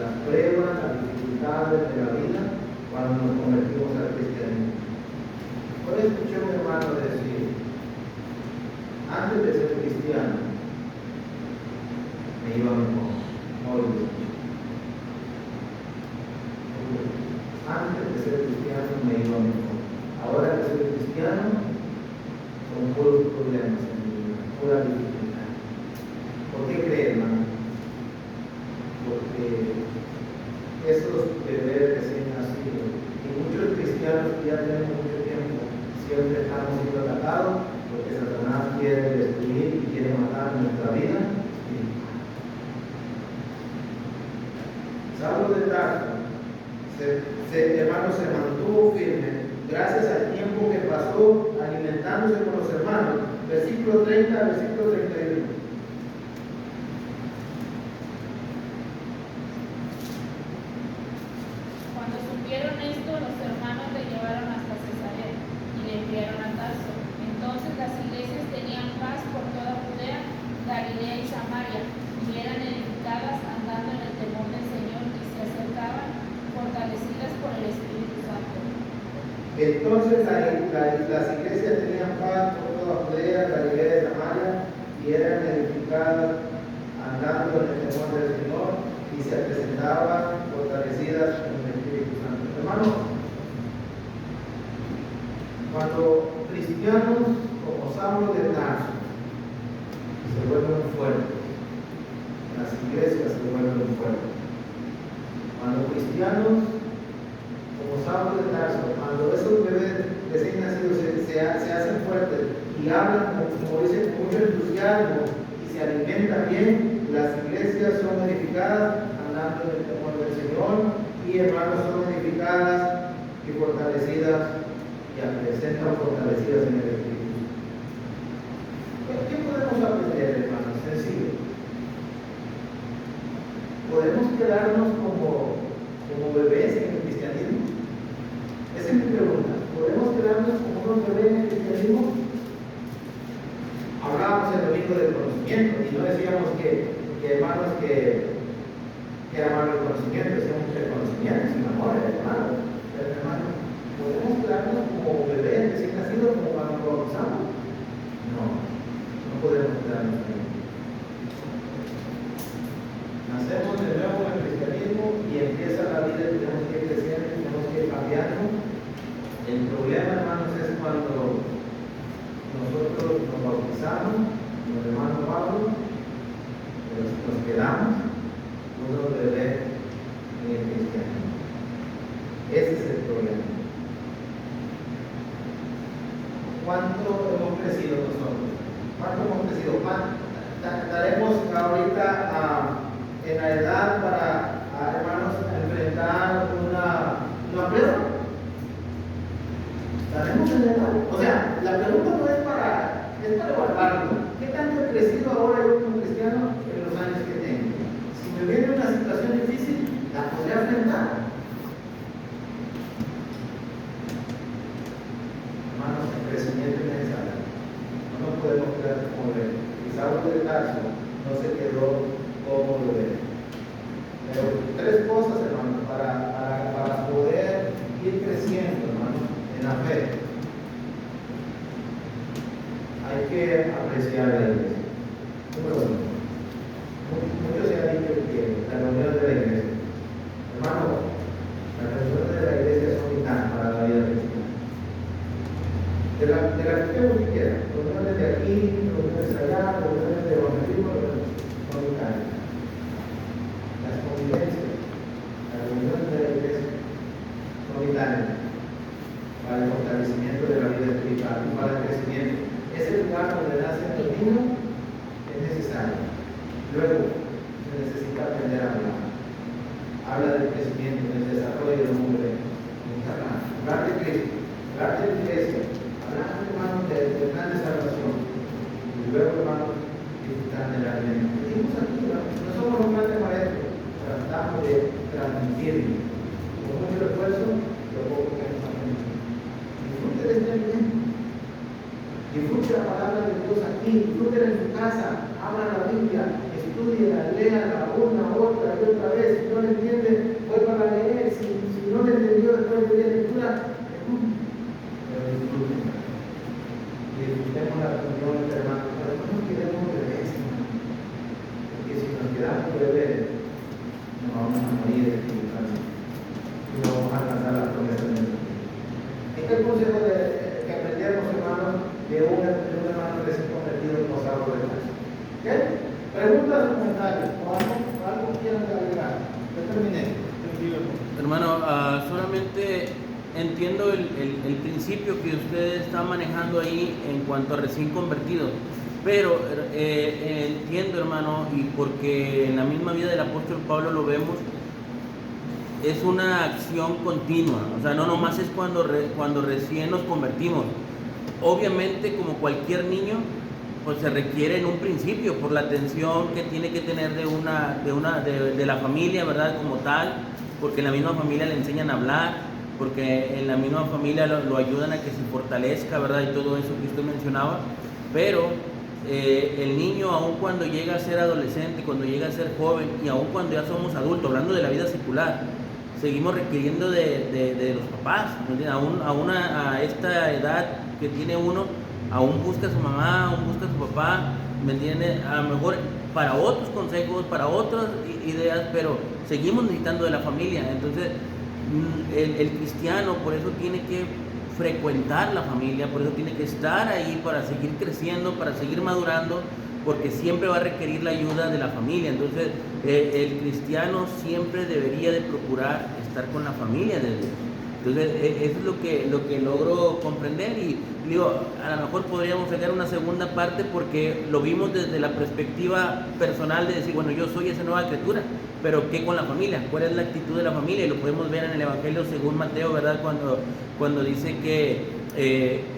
las pruebas, las dificultades de la vida cuando nos convertimos al cristianismo. Hoy escuché a un hermano decir, antes de ser cristiano, me iba mejor. Hoy, hoy. Antes de ser cristiano me iba mejor. Ahora que soy cristiano, son puros problemas en mi vida, pura dificultad. ¿Por qué creen, hermano? Porque esos bebés recién nacidos y muchos cristianos que ya tenemos mucho tiempo, siempre estamos siendo atacados porque Satanás quiere destruir y quiere matar nuestra vida espiritual. Saulo de Tarso, hermano, se mantuvo firme gracias al tiempo que pasó alimentándose con los hermanos. Versículo 30, versículo 31. Cuando supieron esto, los hermanos le llevaron hasta Cesarea y le enviaron a Tarso. Entonces las iglesias tenían paz por toda Judea, Galilea y Samaria, y eran edificadas andando en el temor del Señor y se acercaban, fortalecidas por el Espíritu Santo. Entonces las iglesias tenían paz por toda Judea, Galilea y Samaria, y eran edificadas andando en el temor del Señor y se presentaban fortalecidas en el Espíritu Santo. Hermanos, cuando cristianos como Saulo de Tarso se vuelven fuertes, las iglesias se vuelven fuertes. Cuando cristianos como Saulo de Tarso, cuando esos bebés recién nacidos se hacen fuertes y hablan, como dicen, con mucho entusiasmo y se alimentan bien, las iglesias son edificadas andando en el temor del Señor y hermanos son edificadas y fortalecidas y presentan fortalecidas en el Espíritu. ¿Qué podemos aprender, hermanos? Sencillo. ¿Podemos quedarnos como bebés en el cristianismo? Esa es mi pregunta. ¿Podemos quedarnos como unos bebés en el cristianismo? Hablábamos el domingo del conocimiento y no decíamos hermanos, que era malo el conocimiento, decíamos que el conocimiento es un amor, hermano. Pero hermano, ¿podemos quedarnos como bebés recién nacidos como cuando nos bautizamos? No podemos quedarnos ahí. Nacemos de nuevo en el cristianismo y empieza la vida y tenemos que ir creciendo, tenemos que ir cambiando. El problema, hermanos, es cuando nosotros nos bautizamos, los hermanos Pablo, nos quedamos unos bebés en el cristianismo. Ese es el problema. ¿Cuánto hemos crecido nosotros? ¿Cuánto hemos crecido? Estaremos ahorita en la edad para, hermanos, enfrentar una prueba. ¿Estaremos en la edad? O sea, la pregunta no es para evaluarlo. ¿Qué tanto he crecido ahora yo como cristiano en los años que tengo? Si me viene una situación difícil, la podré enfrentar. Hermanos, el crecimiento es necesario. No nos podemos quedar como bebés. Y Saulo de Tarso no se quedó como bebé. Pero tres cosas, hermanos, para poder ir creciendo, hermanos, en la fe. Hay que apreciar la iglesia. Número uno. Mucho se ha dicho que la reunión de la iglesia. Hermano, las reuniones de la iglesia son vitales para la vida cristiana. De la que usted quiera. Reuniones de aquí, reuniones allá, reuniones de evangelismo, son vitales. Las convivencias, las reuniones de la iglesia son vitales para el fortalecimiento de la vida espiritual y para el crecimiento. Ese lugar donde nacen los niños es necesario. Luego, se necesita aprender a hablar. Habla del crecimiento, del desarrollo del hombre. Hablar de Cristo, hablar de la iglesia, hablar, hermanos, del plan de salvación. Y luego, hermanos, disfrutar del alimento. Decimos aquí, no somos los grandes maestros, tratamos de transmitirlo. Con mucho esfuerzo, lo poco que nos aprendemos. Disfrute de este alimento. Disfrute la palabra de Dios aquí, disfrute en su casa, abra la Biblia, estudie, léala una, otra y otra vez. Si no le entiende, vuelva a leer. Si no le entendió después de la lectura, pero disfrute. Disfrutemos la comunión entre hermanos, pero no nos quedemos bebés, porque si nos quedamos bebés, consejo que aprendemos, hermanos, de un hermano recién convertido en los árboles de Dios. ¿Ok? Preguntas o comentarios, o algo quieran agregar. Yo terminé. Hermano, solamente entiendo el principio que usted está manejando ahí en cuanto a recién convertido, pero entiendo, hermano, y porque en la misma vida del apóstol Pablo lo vemos, es una acción continua, o sea, no nomás es cuando recién nos convertimos. Obviamente, como cualquier niño, pues se requiere en un principio por la atención que tiene que tener de la familia, ¿verdad? Como tal, porque en la misma familia le enseñan a hablar, porque en la misma familia lo ayudan a que se fortalezca, ¿verdad? Y todo eso que usted mencionaba. Pero el niño, aun cuando llega a ser adolescente, cuando llega a ser joven y aun cuando ya somos adultos, hablando de la vida secular, seguimos requiriendo de los papás, aún a esta edad que tiene uno, aún busca a su mamá, aún busca a su papá, ¿me entiende? A lo mejor para otros consejos, para otras ideas, pero seguimos necesitando de la familia. Entonces, el cristiano por eso tiene que frecuentar la familia, por eso tiene que estar ahí para seguir creciendo, para seguir madurando, porque siempre va a requerir la ayuda de la familia. Entonces, el cristiano siempre debería de procurar estar con la familia de Dios. Entonces, eso es lo que logro comprender, y digo, a lo mejor podríamos sacar una segunda parte porque lo vimos desde la perspectiva personal de decir, bueno, yo soy esa nueva criatura, pero ¿qué con la familia? ¿Cuál es la actitud de la familia? Y lo podemos ver en el Evangelio según Mateo, ¿verdad? Cuando dice que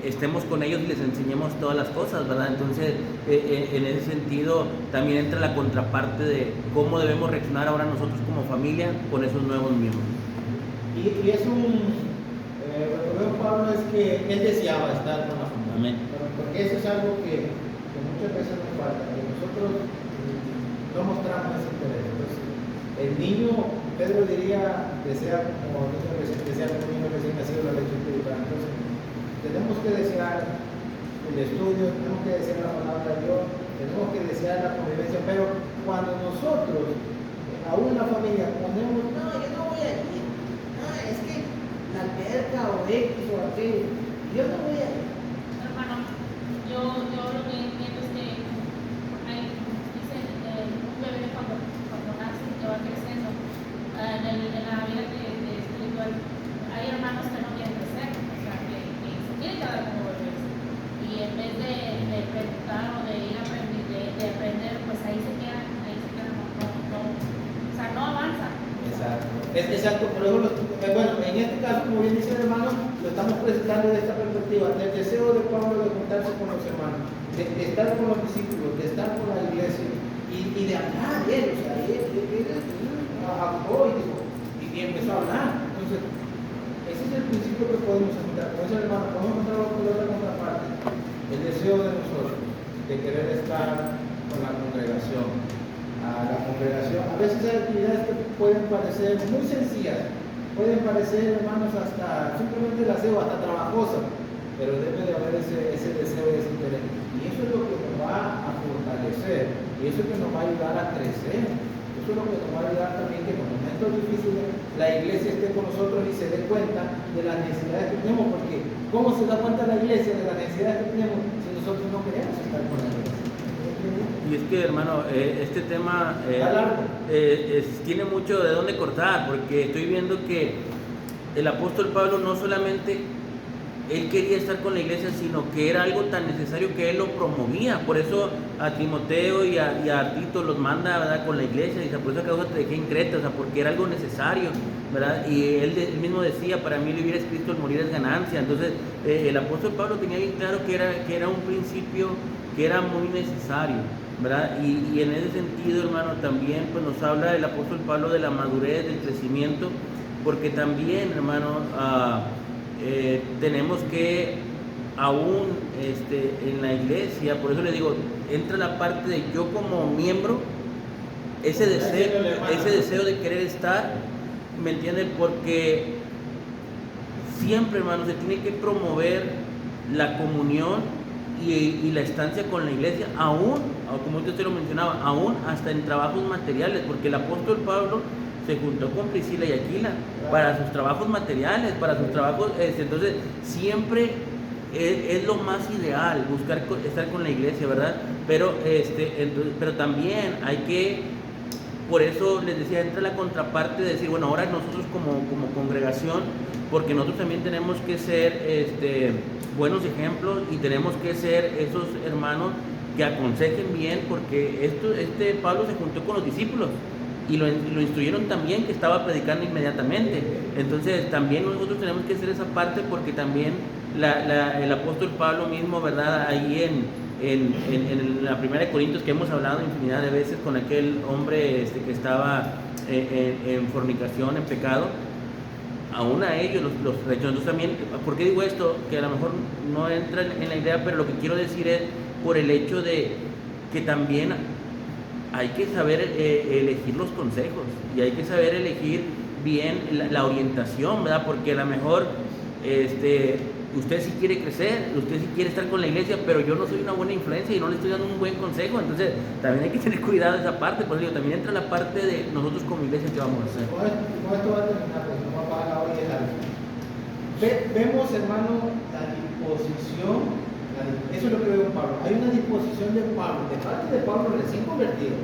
estemos con ellos y les enseñemos todas las cosas, ¿verdad? Entonces, en ese sentido, también entra la contraparte de cómo debemos reaccionar ahora nosotros como familia con esos nuevos miembros. Y es lo que veo, Pablo, es que él deseaba estar con la familia. Amén. Porque eso es algo que muchas veces nos falta, que nosotros no mostramos ese interés. Entonces, el niño, Pedro diría, desea, como desea como niño recién nacido la leche espiritual. Entonces, tenemos que desear el estudio, tenemos que desear la palabra de Dios, tenemos que desear la convivencia, pero cuando nosotros, aún en la familia, ponemos, no, yo no voy a ir, es que la alberca o X o aquello, yo no voy a ir. Hermano, yo lo que entiendo es que hay, dice, un bebé cuando nace y que va creciendo, en la vida de espiritual, hay hermanos que no quieren crecer, o sea, que se quieren quedar como bebés. Y en vez de preguntar o de ir a aprender, pues ahí se quedan, o sea, no avanzan. Exacto. Exacto, por eso, bueno, en este caso, como bien dice el hermano, lo estamos presentando desde esta perspectiva, del deseo de Pablo de juntarse con los hermanos, de estar con los discípulos, de estar con la iglesia y de hablar de él, o sea, él actuó y empezó a hablar. Entonces, ese es el principio que podemos encontrar. Como dice el hermano, podemos encontrar otra contraparte, el deseo de nosotros de querer estar con la congregación. A veces hay actividades que pueden parecer muy sencillas, pueden parecer, hermanos, hasta simplemente el aseo, hasta trabajosas, pero debe de haber ese deseo y ese interés. Y eso es lo que nos va a fortalecer, y eso es lo que nos va a ayudar a crecer. Eso es lo que nos va a ayudar también que en los momentos difíciles la iglesia esté con nosotros y se dé cuenta de las necesidades que tenemos, porque ¿cómo se da cuenta la iglesia de las necesidades que tenemos si nosotros no queremos estar con la iglesia? Y es que, hermano, este tema tiene mucho de dónde cortar, porque estoy viendo que el apóstol Pablo no solamente él quería estar con la iglesia, sino que era algo tan necesario que él lo promovía. Por eso a Timoteo y a Tito los manda, ¿verdad?, con la iglesia. Dice, por eso causa te dejé en Creta, o sea, porque era algo necesario, ¿verdad? Y él mismo decía, para mí vivir es Cristo, el morir es ganancia. Entonces, el apóstol Pablo tenía bien claro que era un principio que era muy necesario, ¿verdad? Y en ese sentido, hermano, también pues nos habla el apóstol Pablo de la madurez, del crecimiento, porque también, hermano, tenemos que aún en la iglesia, por eso le digo, entra la parte de yo como miembro, ese deseo de querer estar, ¿me entienden? Porque siempre, hermano, se tiene que promover la comunión y la estancia con la iglesia, aún, como usted lo mencionaba, aún hasta en trabajos materiales, porque el apóstol Pablo se juntó con Priscila y Aquila para sus trabajos materiales, para sus trabajos, entonces siempre es lo más ideal buscar estar con la iglesia, ¿verdad? Pero pero también hay que, por eso les decía, entra la contraparte de decir, bueno, ahora nosotros como congregación, porque nosotros también tenemos que ser buenos ejemplos y tenemos que ser esos hermanos que aconsejen bien, porque Pablo se juntó con los discípulos y lo instruyeron también, que estaba predicando inmediatamente. Entonces también nosotros tenemos que hacer esa parte, porque también el apóstol Pablo mismo, ¿verdad? Ahí en la primera de Corintios, que hemos hablado infinidad de veces con aquel hombre que estaba en fornicación, en pecado, aún a ellos los rechazó. Entonces también, ¿por qué digo esto? Que a lo mejor no entra en la idea, pero lo que quiero decir es por el hecho de que también hay que saber elegir los consejos y hay que saber elegir bien la orientación, ¿verdad? Porque a lo mejor usted sí quiere crecer, usted sí quiere estar con la iglesia, pero yo no soy una buena influencia y no le estoy dando un buen consejo. Entonces también hay que tener cuidado de esa parte. Por eso también entra la parte de nosotros como iglesia, ¿qué vamos a hacer? Con esto va a terminar, pues no va a pagar ahora y es algo. Vemos, hermano, la disposición, eso es lo que veo en Pablo. Hay una disposición de Pablo, de parte de Pablo recién convertido.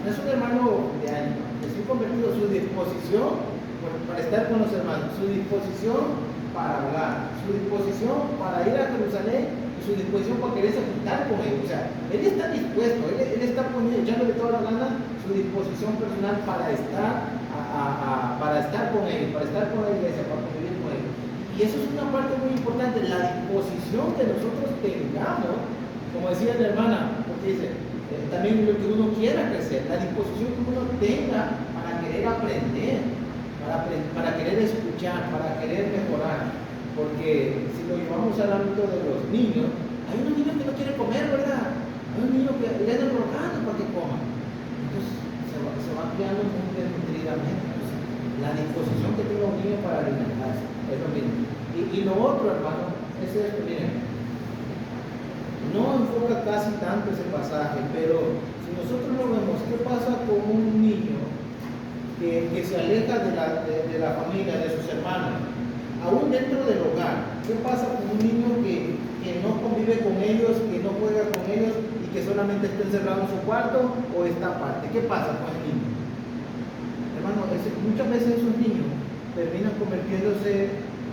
No es un hermano de años, recién convertido, su disposición para estar con los hermanos, su disposición para hablar, su disposición para ir a Jerusalén y su disposición para quererse juntar con ellos. O sea, él está dispuesto, él está poniendo, echándole toda la gana, su disposición personal para estar con ellos, para estar con la iglesia, para convivir con ellos. Y eso es una parte muy importante, la disposición que nosotros tengamos, como decía la hermana, porque dice, también lo que uno quiera crecer, la disposición que uno tenga para querer aprender, para querer escuchar, para querer mejorar. Porque si lo llevamos al ámbito de los niños, hay unos niños que no quieren comer, ¿verdad? Hay unos niños que le dan rogando para que coman. Entonces se va creando muy desnutridamente. La disposición que tiene un niño para alimentarse es lo mismo. Y lo otro, hermano, es esto, miren, no enfoca casi tanto ese pasaje, pero si nosotros lo vemos, ¿qué pasa con un niño que se aleja de la familia, de sus hermanos, aún dentro del hogar? ¿Qué pasa con un niño que no convive con ellos, que no juega con ellos y que solamente está encerrado en su cuarto o está aparte? ¿Qué pasa con el niño? Hermano, muchas veces esos niños terminan convirtiéndose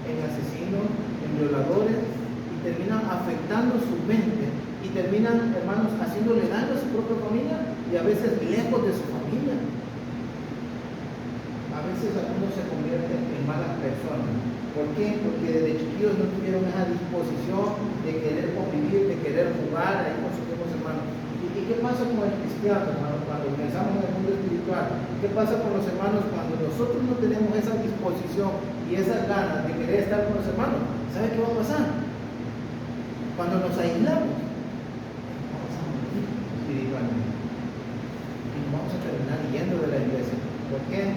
en asesinos, en violadores, y terminan afectando su mente y terminan, hermanos, haciéndole daño a su propia familia y a veces lejos de su familia. A veces algunos se convierten en malas personas. ¿Por qué? Porque desde chiquillos no tuvieron esa disposición de querer convivir, de querer jugar ahí con sus mismos hermanos. ¿Y qué pasa con el cristiano, hermano, cuando pensamos en el mundo espiritual? ¿Qué pasa con los hermanos cuando nosotros no tenemos esa disposición y esas ganas de querer estar con los hermanos? ¿Sabe qué va a pasar? Cuando nos aislamos, vamos a morir espiritualmente. Y nos vamos a terminar yendo de la iglesia. ¿Por qué?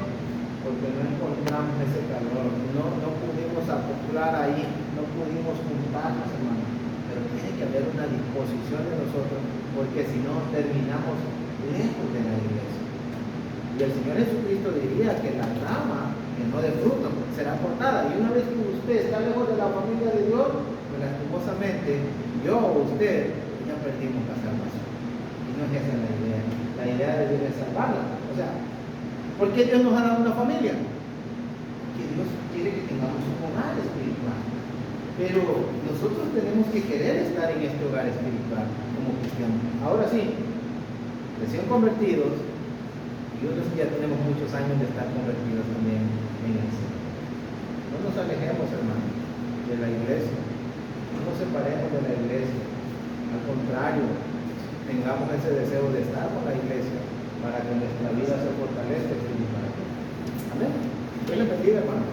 Porque no encontramos ese calor, no pudimos acoplar ahí, no pudimos juntarnos, hermano. Pero tiene que haber una disposición de nosotros, porque si no terminamos lejos de la iglesia. Y el Señor Jesucristo diría que la rama que no dé fruto será cortada. Y una vez que usted está lejos de la familia de Dios, pues lastimosamente, yo o usted, ya perdimos la salvación. Y no es esa la idea. La idea de Dios es salvarla. O sea, ¿por qué Dios nos ha dado una familia? Porque Dios quiere que tengamos un hogar espiritual. Pero nosotros tenemos que querer estar en este hogar espiritual como cristianos. Ahora sí, recién convertidos, y otros que ya tenemos muchos años de estar convertidos también en el Señor. No nos alejemos, hermanos, de la iglesia. No nos separemos de la iglesia. Al contrario, tengamos ese deseo de estar con la iglesia, para que nuestra vida se fortalezca espiritualmente. Amén. Dios les bendiga, hermano.